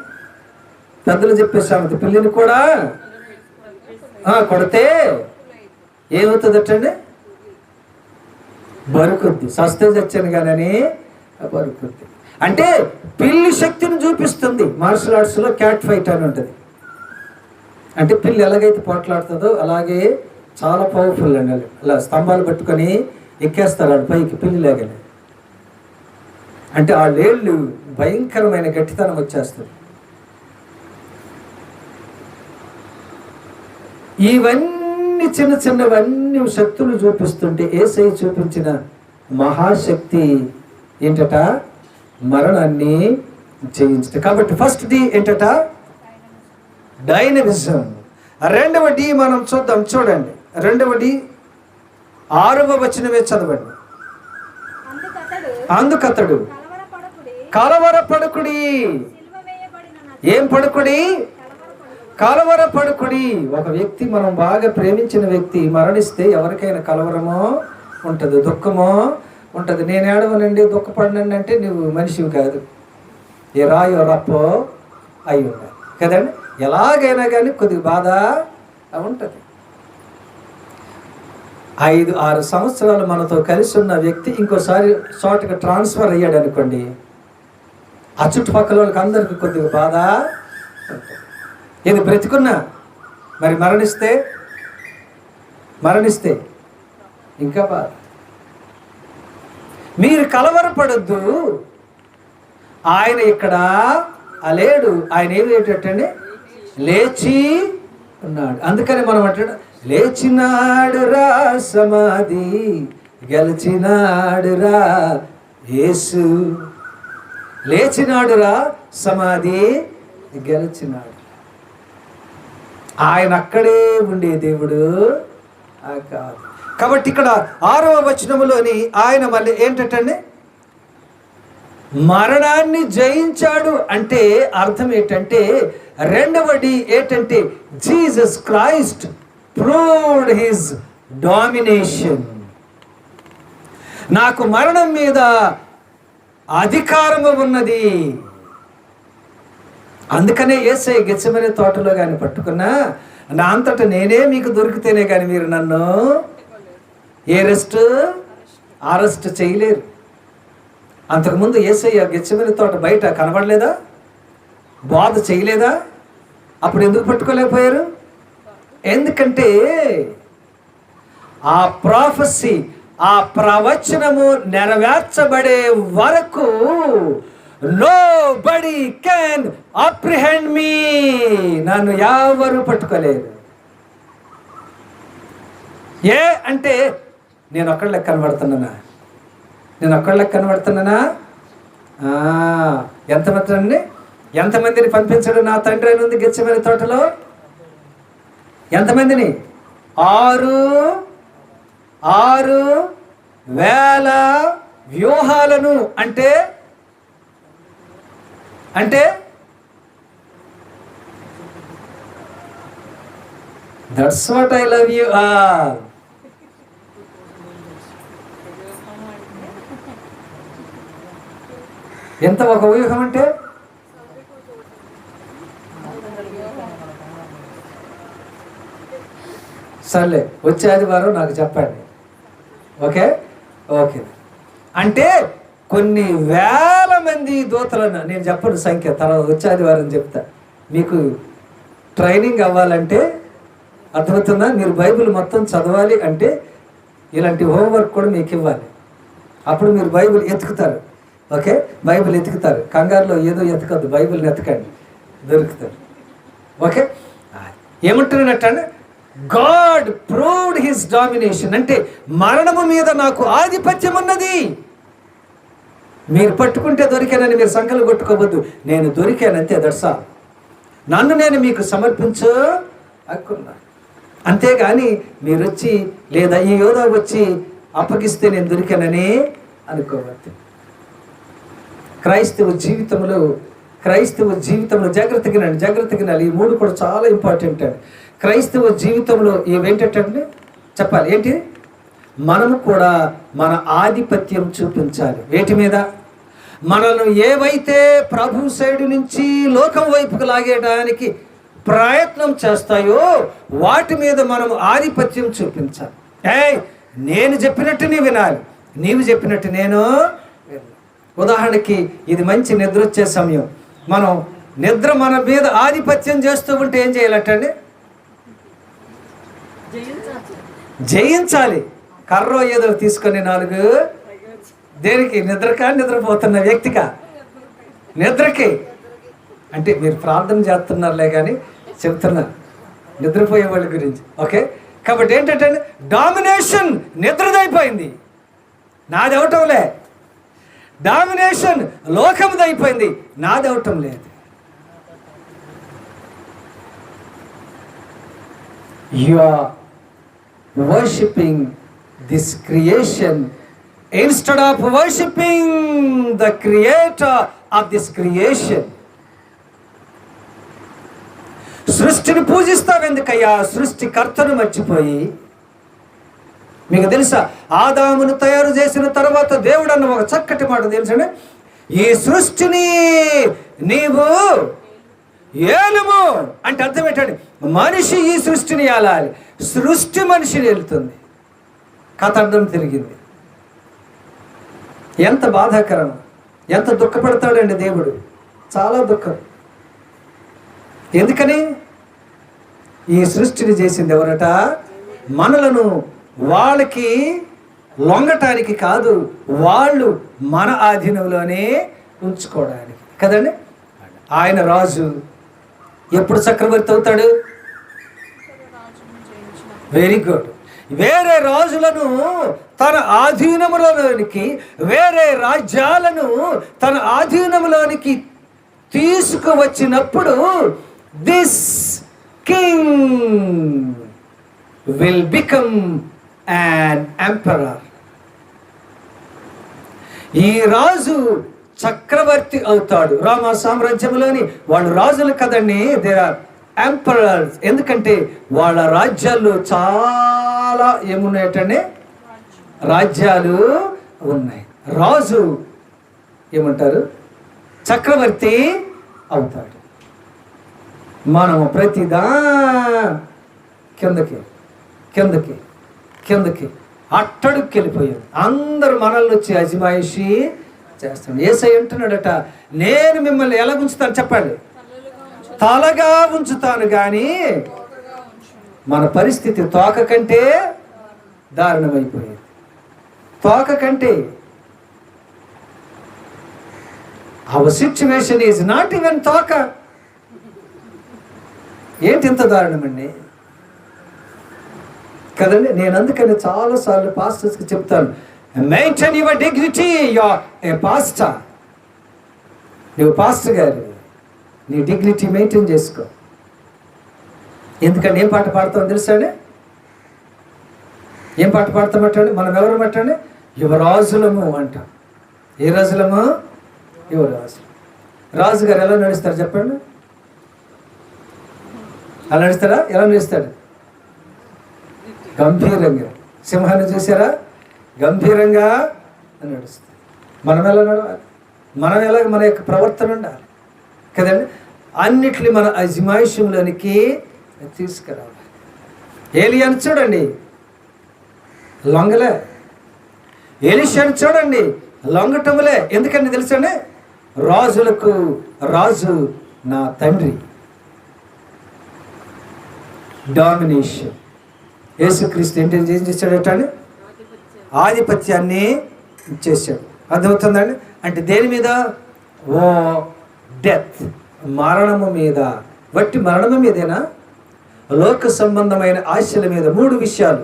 పెద్దలు చెప్పే సామెత, పెళ్ళిని కూడా కొడితే ఏమవుతుందటండి? బరుకుద్ది. సస్తే చచ్చాను కానీ బరుకుద్ది. అంటే పిల్లి శక్తిని చూపిస్తుంది. మార్షల్ ఆర్ట్స్లో క్యాట్ ఫైట్ అని ఉంటుంది. అంటే పిల్లి ఎలాగైతే పోట్లాడుతుందో అలాగే చాలా పవర్ఫుల్ అండి. అలా స్తంభాలు పట్టుకొని ఎక్కేస్తారు వాడు పైకి, పిల్లి లాగానే. అంటే ఆ లేళ్ళు భయంకరమైన గట్టితనం వచ్చేస్తుంది. ఇవన్నీ చిన్నవన్నీ శక్తులు చూపిస్తుంటే యేసయ్య చూపించిన మహాశక్తి ఏంటట? మరణాన్ని జయించట. కాబట్టి ఫస్ట్ డి ఏంటట? డైనమిజం. రెండవ డి మనం చూద్దాం. చూడండి, రెండవ డి 6వ వచనమే చదవండి. అందుకతడు కలవరపడకుడి. ఏం పడుకుడి? కలవరపడకుడి. ఒక వ్యక్తి, మనం బాగా ప్రేమించిన వ్యక్తి మరణిస్తే ఎవరికైనా కలవరమో ఉంటుంది, దుఃఖమో ఉంటుంది. నేను ఏడవనండి, దుఃఖపడనండి అంటే నువ్వు మనిషివి కాదు, ఏ రాయో రప్పో అయి ఉండాలి కదండి. ఎలాగైనా కానీ కొద్దిగా బాధ ఉంటుంది. 5-6 సంవత్సరాలు మనతో కలిసి ఉన్న వ్యక్తి ఇంకోసారి షార్ట్గా ట్రాన్స్ఫర్ అయ్యాడు అనుకోండి, ఆ చుట్టుపక్కల వాళ్ళకి అందరికీ కొద్దిగా బాధ ఉంటుంది. ఇది బ్రతికున్నా మరి మరణిస్తే ఇంకా బాధ. మీరు కలవరపడద్దు. ఆయన ఇక్కడ లేడు, ఆయన ఏమిటండి? లేచి ఉన్నాడు. అందుకని మనం అంటాడు, లేచినాడు రా సమాధి గెలిచినాడు రా యేసు. లేచినాడు రా సమాధి గెలిచినాడు. ఆయన అక్కడే ఉండే దేవుడు కాదు. కాబట్టి ఇక్కడ 6వ వచనములోని ఆయన మళ్ళీ ఏంటంటే మరణాన్ని జయించాడు అంటే అర్థం ఏంటంటే, రెండవది ఏంటంటే Jesus Christ proved his domination. నాకు మరణం మీద అధికారము ఉన్నది. అందుకనే యేసయ్య గెత్సెమనే తోటలో కానీ పట్టుకున్నా, నా అంతటా నేనే మీకు దొరికితేనే కానీ మీరు నన్ను అరెస్ట్ చేయలేరు. అంతకుముందు యేసయ్య గెత్సెమనే తోట బయట కనబడలేదా? బాధ చేయలేదా? అప్పుడు ఎందుకు పట్టుకోలేకపోయారు? ఎందుకంటే ఆ ప్రాఫెసీ, ఆ ప్రవచనము నెరవేర్చబడే వరకు నోబడీ కెన్ అప్రిహెండ్ మీ. నన్ను ఎవరు పట్టుకోలేరు. అంటే నేను ఒక్కళ్ళకి కనబడుతున్నానా? ఎంతమందిని పంపించడు నా తండ్రి అని ఉంది గెత్సెమనే తోటలో. ఎంతమందిని? 6,000 వ్యూహాలను. అంటే that's what I love you all. ఎంత ఒక వ్యూహం అంటే సర్లే, వచ్చే ఆదివారం నాకు చెప్పండి. ఓకే. అంటే కొన్ని వేల మంది దూతలను, నేను చెప్పను సంఖ్య, తర్వాత వచ్చే ఆదివారం చెప్తా. మీకు ట్రైనింగ్ అవ్వాలంటే అర్థమవుతుందా? మీరు బైబిల్ మొత్తం చదవాలి అంటే ఇలాంటి హోంవర్క్ కూడా మీకు ఇవ్వాలి. అప్పుడు మీరు బైబిల్ ఎతుకుతారు. ఓకే, బైబిల్ ఎతుకుతారు. కంగారులో ఏదో ఎతకద్దు, బైబిల్ని ఎతకండి, దొరుకుతారు. ఓకే. ఏమంటున్నట్టండి? God proved his domination. అంటే మరణము మీద నాకు ఆధిపత్యం ఉన్నది. మీరు పట్టుకుంటే దొరికానని మీరు సంకలు కొట్టుకోవద్దు. నేను దొరికానంతే, దర్శా. నన్ను నేను మీకు సమర్పించు అనుకున్నా. అంతేగాని మీరు వచ్చి లేదా ఈ యోధా వచ్చి అప్పగిస్తే నేను దొరికానని అనుకోవద్దు. క్రైస్తవ జీవితంలో జాగ్రత్తగా ఈ 3 కూడా చాలా ఇంపార్టెంట్ అండి. క్రైస్తవ జీవితంలో ఏవేంటంటే చెప్పాలి. ఏంటి? మనము కూడా మన ఆధిపత్యం చూపించాలి. వేటి మీద? మనల్ని ఏవైతే ప్రభు సైడు నుంచి లోకం వైపుకు లాగేయడానికి ప్రయత్నం చేస్తాయో వాటి మీద మనం ఆధిపత్యం చూపించాలి. నేను చెప్పినట్టు నీవు వినాలి, నీవు చెప్పినట్టు నేను. ఉదాహరణకి ఇది మంచి నిద్ర వచ్చే సమయం. మనం నిద్ర మన మీద ఆధిపత్యం చేస్తూ ఉంటే ఏం చేయాలంటండి? జయించాలి. కర్రో ఏదో తీసుకొని 4 దేనికి? నిద్రకా? నిద్రపోతున్న వ్యక్తికా? నిద్రకి. అంటే మీరు ప్రార్థన చేస్తున్నారులే కానీ చెప్తున్నారు నిద్రపోయే వాళ్ళ గురించి. ఓకే, కాబట్టి ఏంటంటే డామినేషన్ నిద్రదైపోయింది, నాదవటంలే. డామినేషన్ లోకముదైపోయింది, నాదవటం లేదు. You are worshipping this creation instead of worshipping the creator of this creation. సృష్టిని పూజిస్తావు ఎందుకయ్యా? సృష్టికర్తను మర్చిపోయి. మీకు తెలుసా, ఆదామును తయారు చేసిన తర్వాత దేవుడు అన్న ఒక చక్కటి మాట తెలుసండి, ఈ సృష్టిని నీవు ఏలుము అంటే అర్థం ఏంటండి? మనిషి ఈ సృష్టిని ఏలాలి, సృష్టి మనిషిని వెళ్తుంది. కథ అర్థం తిరిగింది. ఎంత బాధాకరం, ఎంత దుఃఖపడతాడండి దేవుడు, చాలా దుఃఖం. ఎందుకని? ఈ సృష్టిని చేసింది ఎవరట? మనలను వాళ్ళకి లొంగటానికి కాదు, వాళ్ళు మన ఆధీనంలోనే ఉంచుకోవడానికి కదండి. ఆయన రాజు ఎప్పుడు చక్రవర్తి అవుతాడు? Very good. వేరే రాజులను తన ఆధీనంలోనికి, వేరే రాజ్యాలను తన ఆధీనంలోనికి తీసుకువచ్చినప్పుడు this king will become an emperor. ఈ రాజు చక్రవర్తి అవుతాడు. రామ సామ్రాజ్యంలోని వాళ్ళు రాజులు కదండి, దేర్ ఆర్ ఎంపరర్స్. ఎందుకంటే వాళ్ళ రాజ్యాల్లో చాలా ఏమున్నాయటండి? రాజ్యాలు ఉన్నాయి. రాజు ఏమంటారు? చక్రవర్తి అవుతాడు. మనము ప్రతిదా కిందకి కిందకి కిందకి అట్టడుకి వెళ్ళిపోయాం. అందరూ మనల్ని వచ్చి అజమాయిషి చేస్తాడు. యేసయ్య అంటున్నాడట, నేను మిమ్మల్ని ఎలా ఉంచుతాను చెప్పండి? తలగా ఉంచుతాను. కానీ మన పరిస్థితి తోక కంటే దారుణమైపోయింది. తోక కంటే. Hour situation is not even తోక. ఏంటి ఇంత దారుణమండి కదండి. నేను అందుకని చాలాసార్లు పాస్టర్స్కి చెప్తాను, maintain your dignity, your A pastor. నువ్వు పాస్టర్ గారు, నీ డిగ్నిటీ మెయింటైన్ చేసుకో. ఎందుకంటే ఏం పాట పాడతామో తెలుసాండి? ఏం పాట పాడతామంటండి? మనం ఎవరు అంటండి? యువరాజులము అంటాం. ఏ రాజులము? యువరాజు. రాజుగారు ఎలా నడుస్తారు చెప్పండి? అలా నడుస్తారా? ఎలా నడుస్తాడు? గంభీరంగా. సింహాన్ని చూసారా? గంభీరంగా నడుస్తుంది. మనం ఎలా నడవాలి? మనం ఎలా మన యొక్క ప్రవర్తన ఉండాలి కదండి. అన్నిటిని మన అజమాయిషంలోనికి తీసుకురావాలి. ఏలియాను చూడండి, లొంగలే. ఎలీషాను చూడండి, లొంగటములే. ఎందుకని తెలుసండి? రాజులకు రాజు నా తండ్రి. డామినేషన్. యేసుక్రీస్తు ఏం చేశాడట? ఆధిపత్యాన్ని ఇచ్చేసాడు. అర్థమవుతుందండి? అంటే దేని మీద? ఓ డెత్, మరణము మీద. వట్టి మరణము మీదేనా? లోక సంబంధమైన ఆశల మీద. 3 విషయాలు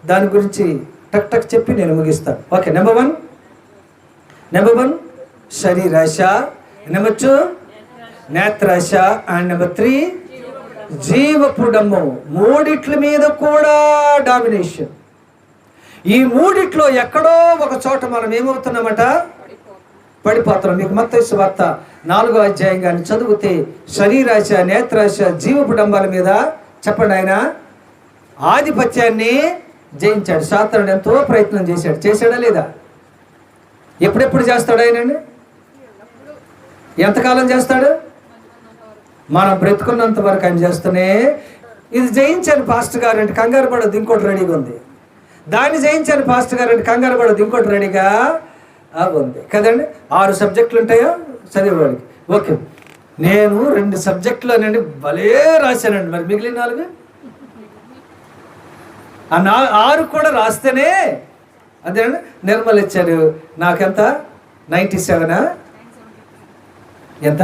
దాని గురించి టక్ టక్ చెప్పి నేను ముగిస్తాను. ఓకే, నెంబర్ 1 శరీరాశ, నెంబర్ 2 నేత్రాశ, అండ్ నెంబర్ 3 జీవపు డమ్మం. 3 మీద కూడా డామినేషన్. ఈ 3 ఎక్కడో ఒక చోట మనం ఏమవుతున్నామట? పడిపోతున్నాం. మీకు మత్తయి సువార్త 4వ అధ్యాయం కానీ చదివితే శరీరాశ, నేత్రాశ, జీవపు డంబాల మీద చెప్పండి ఆయన ఆధిపత్యాన్ని జయించాడు. సాతానుడు ఎంతో ప్రయత్నం చేశాడా లేదా? ఎప్పుడెప్పుడు చేస్తాడు ఆయనండి? ఎంతకాలం చేస్తాడు? మనం బ్రతుకున్నంత వరకు ఆయన చేస్తూనే. ఇది జయించాను పాస్టర్ గారు అంటే కంగారు పడదు, ఇంకోటి రెడీగా ఉంది. దాన్ని జయించాను పాస్టర్ గారు అంటే కంగారు పడదు, ఇంకోటి రెడీగా ఉంది కదండి. 6 సబ్జెక్టులు ఉంటాయా చదివేవాడికి? ఓకే, నేను 2 సబ్జెక్టులోనండి భలే రాశానండి. మరి మిగిలిన 4 6 కూడా రాస్తేనే అదేనండి. నిర్మల్ ఇచ్చారు నాకెంత? 97 ఎంత?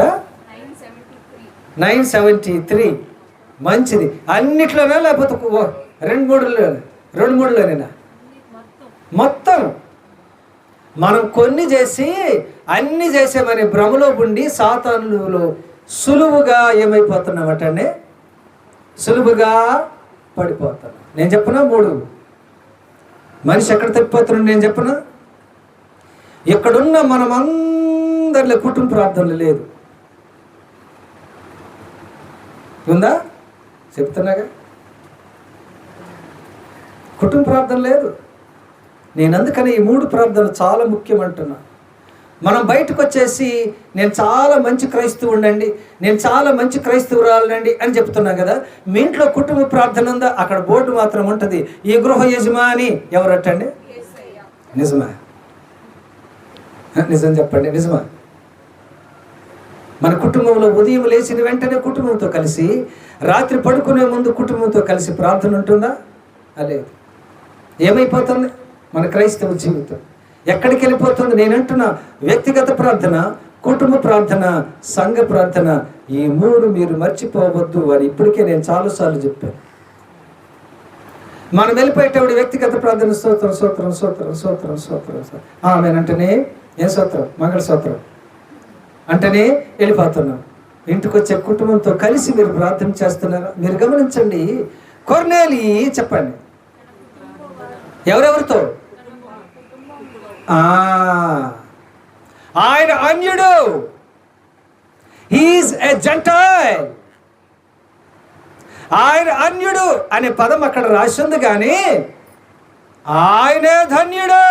973. మంచిది. అన్నిట్లోనే లేకపోతే 2-3లోనేనా? మొత్తం మనం కొన్ని చేసి అన్ని చేసామని భ్రమలో ఉండి సాతానులో సులువుగా ఏమైపోతున్నామటండి? సులువుగా పడిపోతాను. నేను చెప్పనా 3 మనిషి ఎక్కడ తప్పిపోతున్నాడు నేను చెప్పనా? ఇక్కడున్న మనం అందరిలో కుటుంబ ప్రార్థనలు లేదు. ఉందా? చెప్తున్నాగా, కుటుంబ ప్రార్థన లేదు. నేను అందుకని ఈ 3 ప్రార్థనలు చాలా ముఖ్యం అంటున్నా. మనం బయటకు వచ్చేసి నేను చాలా మంచి క్రైస్తవుండండి, నేను చాలా మంచి క్రైస్తవురాలండి అని చెప్తున్నాం కదా. మీ ఇంట్లో కుటుంబ ప్రార్థన ఉందా? అక్కడ బోర్డు మాత్రం ఉంటుంది, ఈ గృహ యజమాని ఎవరట్టండి? నిజమా? నిజం చెప్పండి, నిజమా? మన కుటుంబంలో ఉదయం లేచిన వెంటనే కుటుంబంతో కలిసి, రాత్రి పడుకునే ముందు కుటుంబంతో కలిసి ప్రార్థన ఉంటుందా? లేదు. ఏమైపోతుంది మన క్రైస్తవ జీవితం? ఎక్కడికి వెళ్ళిపోతుంది? నేనంటున్నా, వ్యక్తిగత ప్రార్థన, కుటుంబ ప్రార్థన, సంఘ ప్రార్థన, ఈ 3 మీరు మర్చిపోవద్దు అని ఇప్పటికే నేను చాలాసార్లు చెప్పాను. మనం వెళ్ళిపోయేటప్పుడు వ్యక్తిగత ప్రార్థన స్తోత్రం స్తోత్రం స్తోత్రం స్తోత్రం స్తోత్రం ఆమెనంటేనే ఏ స్తోత్రం? మంగళ స్తోత్రం అంటేనే వెళ్ళిపోతున్నాం. ఇంటికి వచ్చే కుటుంబంతో కలిసి మీరు ప్రార్థన చేస్తున్నారా? మీరు గమనించండి. కొర్నేలి చెప్పండి, ఎవరెవరితో? ఆయన అన్యుడు, హీఈస్ ఎ జెంటైల్. ఆయన అన్యుడు అనే పదం అక్కడ రాసి ఉంది, కానీ ఆయనే ధన్యుడు.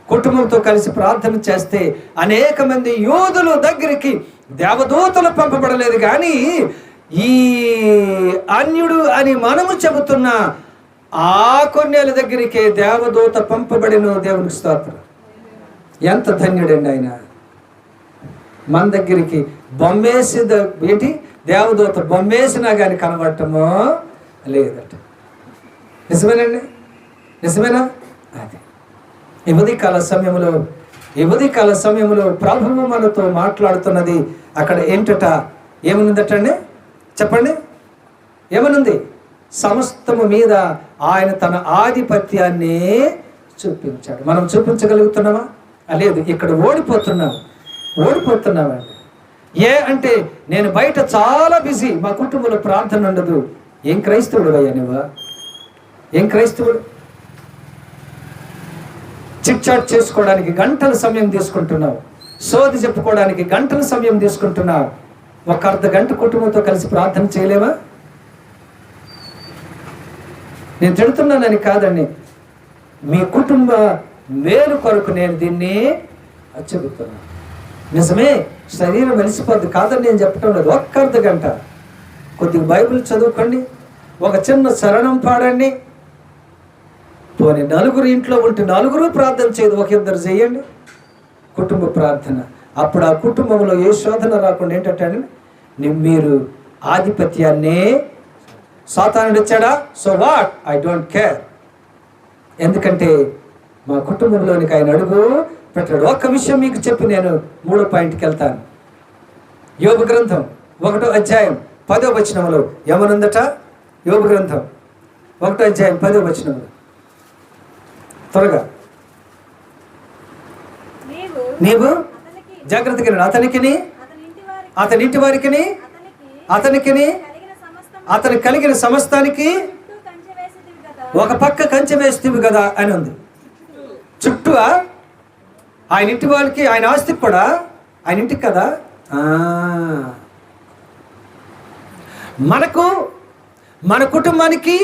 కుటుంబంతో కలిసి ప్రార్థన చేస్తే అనేక మంది యూదుల దగ్గరికి దేవదూతలు పంపబడలేదు, కానీ ఈ అన్యుడు అని మనము చెబుతున్న ఆ కొన్నేళ్ళ దగ్గరికి దేవదూత పంపబడిన. దేవునికి స్తోత్రం. ఎంత ధన్యుడండి ఆయన. మన దగ్గరికి బొమ్మేసి ఏంటి దేవదూత బొమ్మేసినా కానీ కనబడటమో లేదట. నిజమేనండి? నిజమేనా? అది ఈ ఉదయకాల సమయంలో ప్రభువు మనతో మాట్లాడుతున్నది. అక్కడ ఏంటట? ఏమనుందటండి? చెప్పండి, ఏమనుంది? సమస్తము మీద ఆయన తన ఆధిపత్యాన్ని చూపించాడు. మనం చూపించగలుగుతున్నామా? లేదు. ఇక్కడ ఓడిపోతున్నామండి. అంటే నేను బయట చాలా బిజీ, మా కుటుంబంలో ప్రార్థన ఉండదు. ఏం క్రైస్తవుడు అయ్యా నువ్వా? ఏం క్రైస్తవుడు? చిట్చాట్ చేసుకోవడానికి గంటల సమయం తీసుకుంటున్నావు, సోది చెప్పుకోవడానికి గంటల సమయం తీసుకుంటున్నావు. ఒక అర్ధ గంట కుటుంబంతో కలిసి ప్రార్థన చేయలేవా? నేను తిడుతున్నానని కాదండి, మీ కుటుంబ మేలు కొరకు నేను దీన్ని చెబుతున్నాను. నిజమే, శరీరం వెలిసిపోద్ది కాదని నేను చెప్పటం లేదు. ఒక్క అర్ధ గంట కొద్దిగా బైబిల్ చదువుకోండి, ఒక చిన్న శరణం పాడండి. పోనీ 4 ఇంట్లో ఉంటే 4 ప్రార్థన చేయదు, 1-2 చేయండి కుటుంబ ప్రార్థన. అప్పుడు ఆ కుటుంబంలో ఏ శోధన రాకుండా ఏంటంటే మీరు ఆధిపత్యాన్ని సాతానుడు ఇచ్చాడా? So what, I don't care. ఎందుకంటే మా కుటుంబంలోనికి ఆయన అడుగు పెట్టాడు. ఒక్క విషయం మీకు చెప్పి నేను 3వ పాయింట్కి వెళ్తాను. యోబు గ్రంథం 1వ అధ్యాయం 10వ వచనంలో ఏమనుందట? యోబు గ్రంథం 1వ అధ్యాయం 10వ వచనంలో త్వరగా నీవు జాగ్రత్తగా అతనింటి వారికి అతనికి కలిగిన సమస్తానికి ఒక పక్క కంచె వేస్తేవి కదా అని ఉంది. చుట్టూ ఆయన ఇంటి వాళ్ళకి, ఆయన ఆస్తికి కూడా, ఆయన ఇంటికి కదా. మనకు, మన కుటుంబానికి,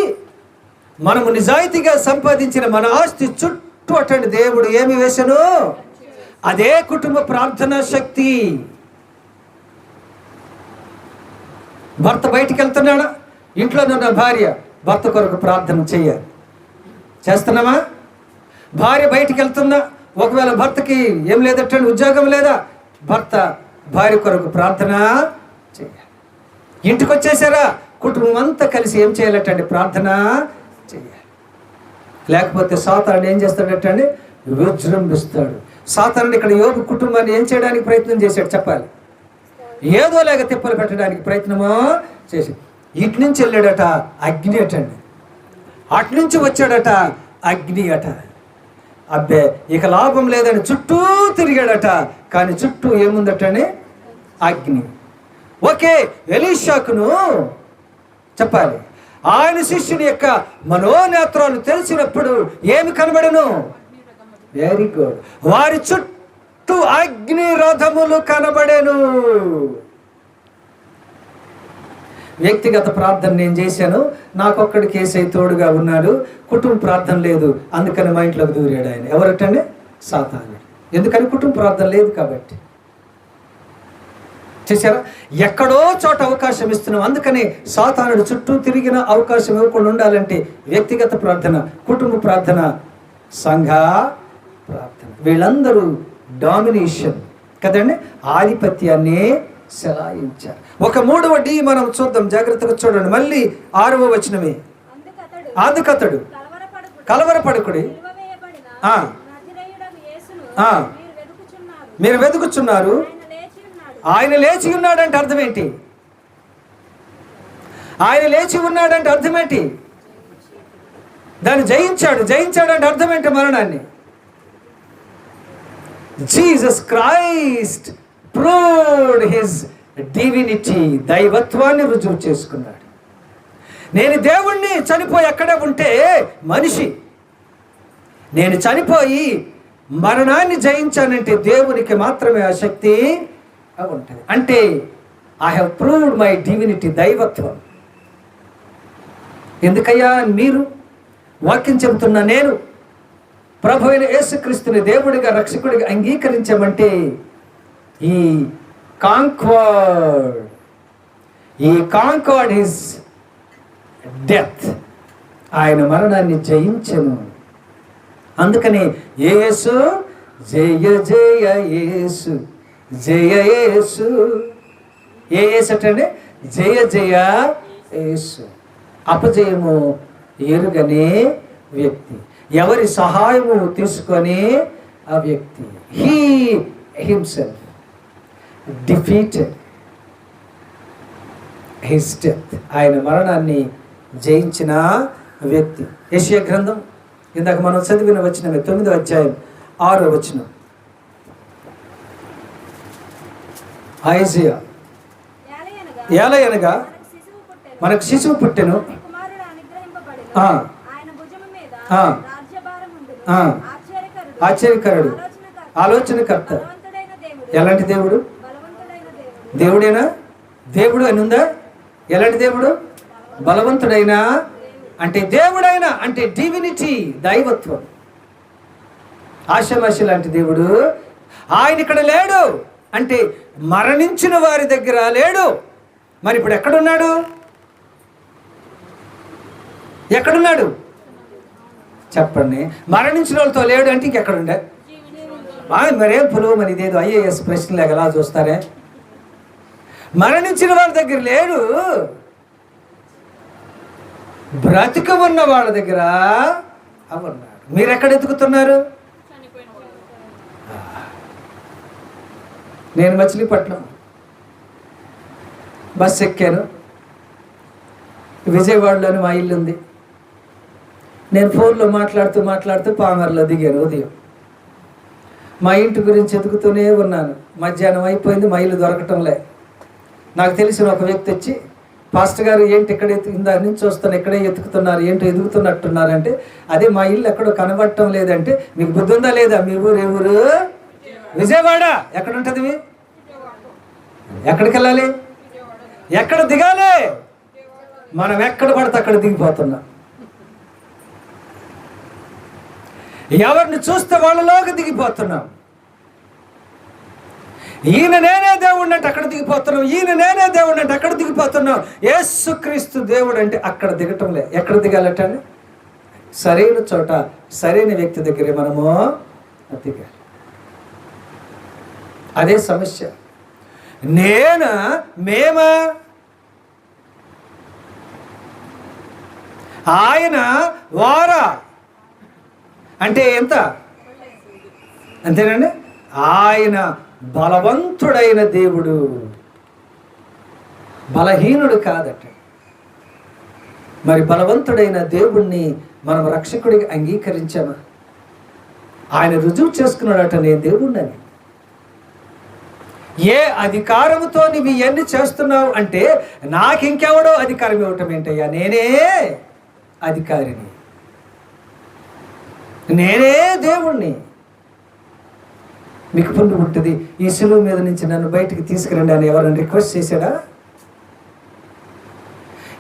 మనము నిజాయితీగా సంపాదించిన మన ఆస్తి చుట్టూ అటువంటి దేవుడు ఏమి వేసను? అదే కుటుంబ ప్రార్థనా శక్తి. భర్త బయటికి వెళ్తున్నాడా, ఇంట్లో ఉన్న భార్య భర్త కొరకు ప్రార్థన చేయాలి. చేస్తున్నామా? భార్య బయటికి వెళ్తుందా, ఒకవేళ భర్తకి ఏం లేదట్టండి, ఉద్యోగం లేదా, భర్త భార్య కొరకు ప్రార్థన చేయాలి. ఇంటికి వచ్చేసారా, కుటుంబం అంతా కలిసి ఏం చేయాలటండి? ప్రార్థన చేయాలి. లేకపోతే సాతానుడు ఏం చేస్తాడటండి? విజృంభిస్తాడు. సాతానుడు ఇక్కడ యోబు కుటుంబాన్ని ఏం చేయడానికి ప్రయత్నం చేశాడు చెప్పాలి? ఏదో లేక తిప్పలు పెట్టడానికి ప్రయత్నమో చేసి, ఇటు నుంచి వెళ్ళాడట అగ్ని అటండి, అటు నుంచి వచ్చాడట అగ్ని అట. అబ్బే ఇక లాభం లేదని చుట్టూ తిరిగాడట, కానీ చుట్టూ ఏముందటని? అగ్ని. ఓకే, ఎలీషాకును చెప్పాలి, ఆయన శిష్యుని యొక్క మనోనేత్రాలు తెలిసినప్పుడు ఏమి కనబడను? వెరీ గుడ్, వారి చుట్టూ అగ్ని రథములు కనబడేను. వ్యక్తిగత ప్రార్థన నేను చేశాను, నాకొక్కడి కేసై తోడుగా ఉన్నాడు, కుటుంబ ప్రార్థన లేదు, అందుకని మా ఇంట్లోకి దూరాడు ఆయన. ఎవరటండి? సాతాను. ఎందుకని? కుటుంబ ప్రార్థన లేదు కాబట్టి. చేశారా? ఎక్కడో చోట అవకాశం ఇస్తున్నాం, అందుకని సాతానుడు చుట్టూ తిరిగిన అవకాశం ఇవ్వకుండా ఉండాలంటే వ్యక్తిగత ప్రార్థన, కుటుంబ ప్రార్థన, సంఘ ప్రార్థన, వీళ్ళందరూ డామినేషన్ కదండి, ఆధిపత్యాన్ని సెలాయించారు. ఒక 3వ డి మనం చూద్దాం, జాగ్రత్తగా చూడండి. మళ్ళీ 6వ వచనమే, అందుకతడు కలవరపడకుడి, మీరు వెతుకుచున్నారు, ఆయన లేచి ఉన్నాడంటే అర్థం ఏంటి? ఆయన లేచి ఉన్నాడంటే అర్థం ఏంటి? దాన్ని జయించాడంటే అర్థం ఏంటి? మరణాన్ని. Jesus Christ proved his divinity, దైవత్వాన్ని రుజువు చేసుకున్నాడు. నేను దేవుణ్ణి చనిపోయి ఎక్కడే ఉంటే మనిషి, నేను చనిపోయి మరణాన్ని జయించానంటే దేవునికి మాత్రమే ఆ శక్తి ఉంటుంది. అంటే I have proved my divinity, దైవత్వం. ఎందుకయ్యా మీరు వాక్యం చెబుతున్నా నేను ప్రభు అయిన యేసుక్రీస్తుని దేవుడిగా రక్షకుడిగా అంగీకరించామంటే He conquered his death. ఆయన మరణాన్ని జయించెను. అందుకని యేసు జయ జయ యేసు, జయ యేసు. ఏ యేసు అంటే జయ జయ యేసు. అపజయము ఎరుగనే వ్యక్తి, ఎవరి సహాయము తీసుకొని ఆ వ్యక్తి. He himself defeated his death. ఆయన మరణాన్ని జయించిన వ్యక్తి. యెషయా గ్రంథం ఇందాక మనం చదివిన వచనమే, 9వ అధ్యాయం 6వ వచనం. ఐజియా, ఏలయనగా మనకు శిశువు పుట్టెను, ఆశ్చర్యకరుడు, ఆలోచనకర్త. ఎలాంటి దేవుడు? దేవుడేనా? దేవుడు అని ఉందా? ఎలాంటి దేవుడు? బలవంతుడైనా అంటే దేవుడైనా అంటే డివినిటీ, దైవత్వం. ఆషామాషి లాంటి దేవుడు. ఆయన ఇక్కడ లేడు అంటే మరణించిన వారి దగ్గర లేడు. మరి ఇప్పుడు ఎక్కడున్నాడు? ఎక్కడున్నాడు చెప్పండి? మరణించిన వాళ్ళతో లేడు అంటే ఇంకెక్కడుండే? మరేం పులువు, మరి ఇదేదో IAS ప్రశ్నలాగా ఎలా చూస్తారే? మరణించిన వాళ్ళ దగ్గర లేడు, బ్రతిక ఉన్న వాళ్ళ దగ్గర ఉన్నాడు. మీరు ఎక్కడ ఎత్తుకుతున్నారు? నేను మచిలీపట్నం బస్సు ఎక్కాను, విజయవాడలోని మా ఇల్లు ఉంది. నేను ఫోన్లో మాట్లాడుతూ పామర్లో దిగాను. ఉదయం మా ఇంటి గురించి ఎదుగుతూనే ఉన్నాను. మధ్యాహ్నం అయిపోయింది, మా ఇల్లు దొరకటంలే. నాకు తెలిసిన ఒక వ్యక్తి వచ్చి, పాస్టర్ గారు ఏంటి ఇక్కడ ఇందా నుంచి వస్తాను, ఎక్కడే ఎత్తుకుతున్నారు, ఏంటో ఎదుగుతున్నట్టున్నారు అంటే, అదే మా ఇల్లు ఎక్కడో కనబడటం లేదంటే, మీకు బుద్ధి ఉందా లేదా? మీ ఊరు ఏ ఊరు? విజయవాడ. ఎక్కడ ఉంటుంది? ఎక్కడికి వెళ్ళాలి? ఎక్కడ దిగాలి? మనం ఎక్కడ పడితే అక్కడ దిగిపోతున్నాం. ఎవరిని చూస్తే వాళ్ళలోకి దిగిపోతున్నాం. ఈయన నేనే దేవుడు అంటే అక్కడ దిగిపోతున్నాం, ఈయన నేనే దేవుడు అంటే అక్కడ దిగిపోతున్నాం. యేసుక్రీస్తు దేవుడు అంటే అక్కడ దిగటంలే. ఎక్కడ దిగాలట? సరైన చోట సరైన వ్యక్తి దగ్గరే మనము దిగాలి. అదే సమస్య. మేమా, ఆయన వారా అంటే ఎంత? అంతేనండి. ఆయన బలవంతుడైన దేవుడు, బలహీనుడు కాదట. మరి బలవంతుడైన దేవుణ్ణి మనం రక్షకుడిగా అంగీకరించామా? ఆయన రుజువు చేసుకున్నాడట, నేను దేవుణ్ణని. ఏ అధికారముతో నువ్వు ఇవన్నీ చేస్తున్నావు అంటే, నాకు ఇంకెవడో అధికారం ఇవ్వటం ఏంటయ్యా, నేనే అధికారిని, నేనే దేవుణ్ణి. మీకు పుణ్యం ఉంటుంది. ఈ శిలువ మీద నుంచి నన్ను బయటికి తీసుకురండి అని ఎవరైనా రిక్వెస్ట్ చేశాడా?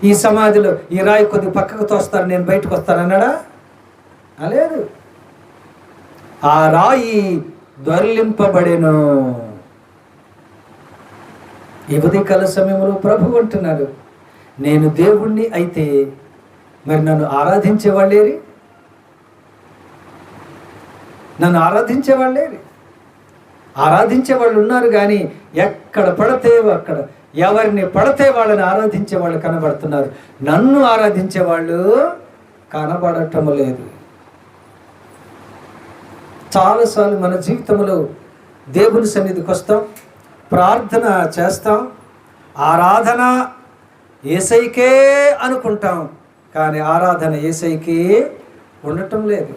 ఈ సమాధిలో ఈ రాయి కొద్దిగా పక్కకు తోస్తారు, నేను బయటకు వస్తానన్నాడా? లేదు. ఆ రాయి దొర్లింపబడెను. ఈ ఉదయకాల సమయంలో ప్రభు అంటున్నాడు, నేను దేవుణ్ణి అయితే మరి నన్ను ఆరాధించేవాళ్ళేరి, నన్ను ఆరాధించేవాళ్ళేరి. ఆరాధించే వాళ్ళు ఉన్నారు, కానీ ఎక్కడ పడితే అక్కడ, ఎవరిని పడితే వాళ్ళని ఆరాధించే వాళ్ళు కనబడుతున్నారు. నన్ను ఆరాధించే వాళ్ళు కనబడటం లేదు. చాలాసార్లు మన జీవితంలో దేవుని సన్నిధికి వస్తాం, ప్రార్థన చేస్తాం, ఆరాధన యేసయ్యకే అనుకుంటాం, కానీ ఆరాధన యేసయ్యకే ఉండటం లేదు.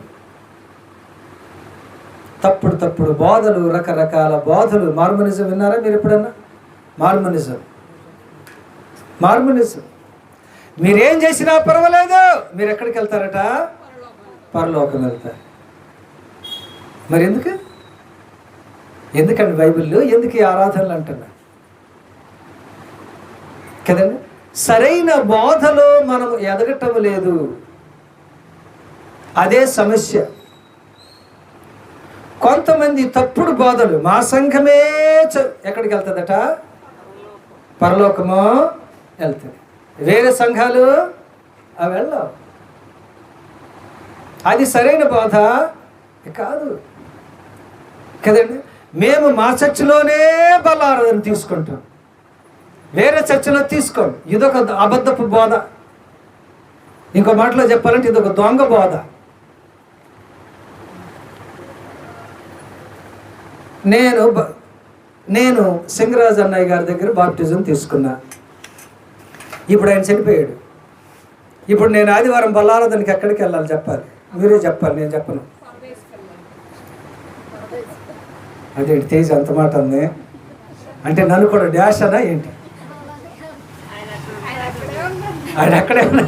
తప్పుడు బోధలు, రకరకాల బోధలు. మార్మనిజం విన్నారా మీరు ఎప్పుడన్నా? మార్మనిజం మీరేం చేసినా పర్వాలేదు, మీరు ఎక్కడికి వెళ్తారట? పరలోకం వెళ్తారు. మరి ఎందుకండి బైబిల్లో ఎందుకు ఈ ఆరాధనలు అంటున్నా కదండి? సరైన బోధలో మనం ఎదగటం లేదు, అదే సమస్య. కొంతమంది తప్పుడు బోధలు, మా సంఘమే ఎక్కడికి వెళ్తుందట? పరలోకము వెళ్తుంది. వేరే సంఘాలు అవి వెళ్ళవు. అది సరైన బోధ కాదు కదండి. మేము మా చర్చిలోనే బలారాధన తీసుకుంటాం, వేరే చర్చిలో తీసుకోం. ఇదొక అబద్ధపు బోధ. ఇంకో మాటలో చెప్పాలంటే ఇదొక దొంగ బోధ. నేను సింగరాజ్ అన్నయ్య గారి దగ్గర బాప్టిజం తీసుకున్నా. ఇప్పుడు ఆయన చనిపోయాడు. ఇప్పుడు నేను ఆదివారం బల్లారాధనకి ఎక్కడికి వెళ్ళాలి చెప్పాలి? మీరే చెప్పాలి, నేను చెప్పను. అదేంటి తేజ్ అంత మాట ఉంది అంటే నన్ను కూడా డాష్ అన్నా ఏంటి? ఆయన అక్కడే ఉన్నా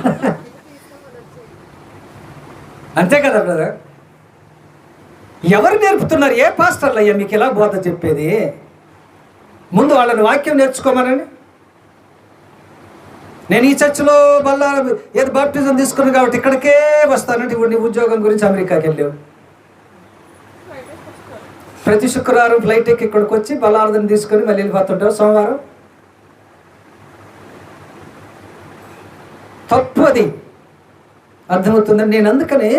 అంతే కదా బ్రదర్. ఎవరు నేర్పుతున్నారు? ఏ పాస్టర్లు అయ్యా మీకు ఎలా బోధ చెప్పేది? ముందు వాళ్ళని వాక్యం నేర్చుకోమనండి. నేను ఈ చర్చిలో ఏదో బాప్టిజం తీసుకున్నాను కాబట్టి ఇక్కడికే వస్తానంటే, ఇప్పుడు నీ ఉద్యోగం గురించి అమెరికాకి వెళ్ళావు, ప్రతి శుక్రవారం ఫ్లైట్ ఎక్కి ఇక్కడికి వచ్చి బలార్థం తీసుకొని మళ్ళీ వెళ్ళిపోతుంటావు సోమవారం. తప్పు అది, అర్థమవుతుందండి. నేను అందుకనే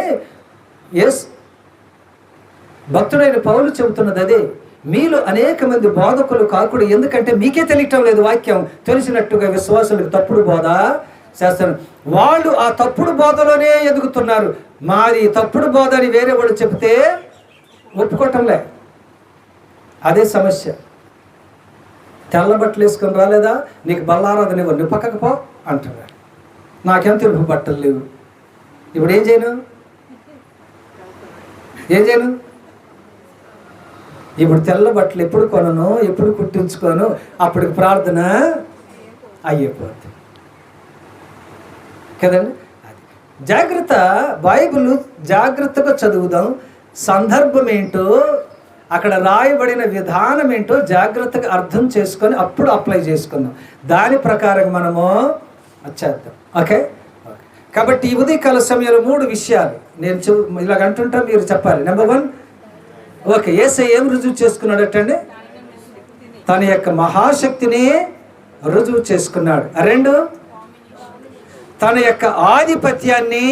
భక్తుడైన పౌలు చెబుతున్నది అదే, మీలో అనేక మంది బోధకులు కాకుడు. ఎందుకంటే మీకే తెలియటం లేదు వాక్యం, తెలిసినట్టుగా విశ్వాసులకు తప్పుడు బోధ చేస్తారు. వాళ్ళు ఆ తప్పుడు బోధలోనే ఎదుగుతున్నారు. మాది తప్పుడు బోధ అని వేరే వాళ్ళు చెప్తే ఒప్పుకోవటంలే. అదే సమస్య. తెల్ల బట్టలు వేసుకొని రాలేదా, నీకు బల్లారాధన ఇవ్వరు, నువ్వు పక్కకు పో అంటున్నాడు. నాకేం తెలుపు బట్టలు లేవు, ఇప్పుడు ఏం చేయను? ఇప్పుడు తెల్ల బట్టలు ఎప్పుడు కొనను, ఎప్పుడు కుట్టించుకోను, అప్పటికి ప్రార్థన అయ్యిపోతుంది కదండి. జాగ్రత్త, బైబిల్ జాగ్రత్తగా చదువుదాం. సందర్భం ఏంటో, అక్కడ రాయబడిన విధానం ఏంటో జాగ్రత్తగా అర్థం చేసుకొని అప్పుడు అప్లై చేసుకుందాం. దాని ప్రకారం మనము చేద్దాం. ఓకే. కాబట్టి ఈ ఉదయకాల సమయంలో 3 విషయాలు నేను ఇలాగ అంటుంటా, మీరు చెప్పాలి. నెంబర్ 1, ఓకే, యేసయ్య ఏం రుజువు చేసుకున్నాడటండి? తన యొక్క మహాశక్తిని రుజువు చేసుకున్నాడు. 2, తన యొక్క ఆధిపత్యాన్ని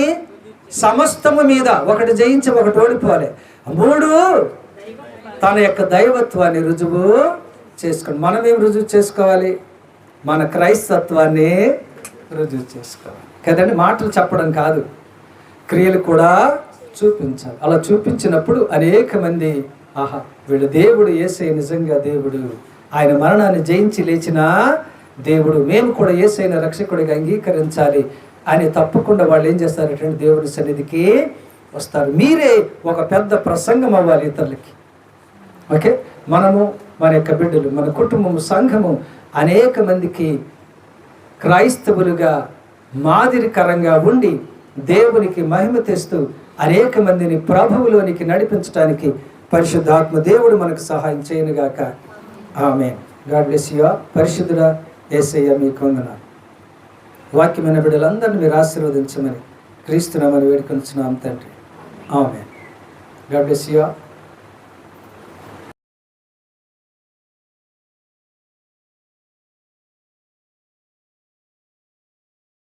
సమస్తము మీద, ఒకటి జయించి ఒకటి ఓడిపోవాలి. 3, తన యొక్క దైవత్వాన్ని రుజువు చేసుకోండి. మనం ఏం రుజువు చేసుకోవాలి? మన క్రైస్తత్వాన్ని రుజువు చేసుకోవాలి కదండి. మాటలు చెప్పడం కాదు, క్రియలు కూడా చూపించాలి. అలా చూపించినప్పుడు అనేక మంది, ఆహా, వీడు దేవుడు, యేసయ్య నిజంగా దేవుడు, ఆయన మరణాన్ని జయించి లేచిన దేవుడు, మేము కూడా యేసయ్యను రక్షకుడిగా అంగీకరించాలి అని తప్పకుండా వాళ్ళు ఏం చేస్తారంటే దేవుడి సన్నిధికి వస్తారు. మీరే ఒక పెద్ద ప్రసంగం అవ్వాలి ఇతరులకి. ఓకే, మనము, మన యొక్క బిడ్డలు, మన కుటుంబము, సంఘము అనేక మందికి క్రైస్తవులుగా మాదిరికరంగా ఉండి దేవునికి మహిమ తెస్తూ అనేక మందిని ప్రభువులోనికి నడిపించడానికి పరిశుద్ధాత్మ దేవుడు మనకు సహాయం చేయనుగాక. ఆమేన్. God bless you. పరిశుద్ధుడా యేసయ్య మీకు వందనాలు. వాక్యమైన బిడ్డలందరినీ మీరు ఆశీర్వదించమని క్రీస్తు నామమున వేడుకొనుచున్నాం తండ్రి. ఆమేన్. God bless you.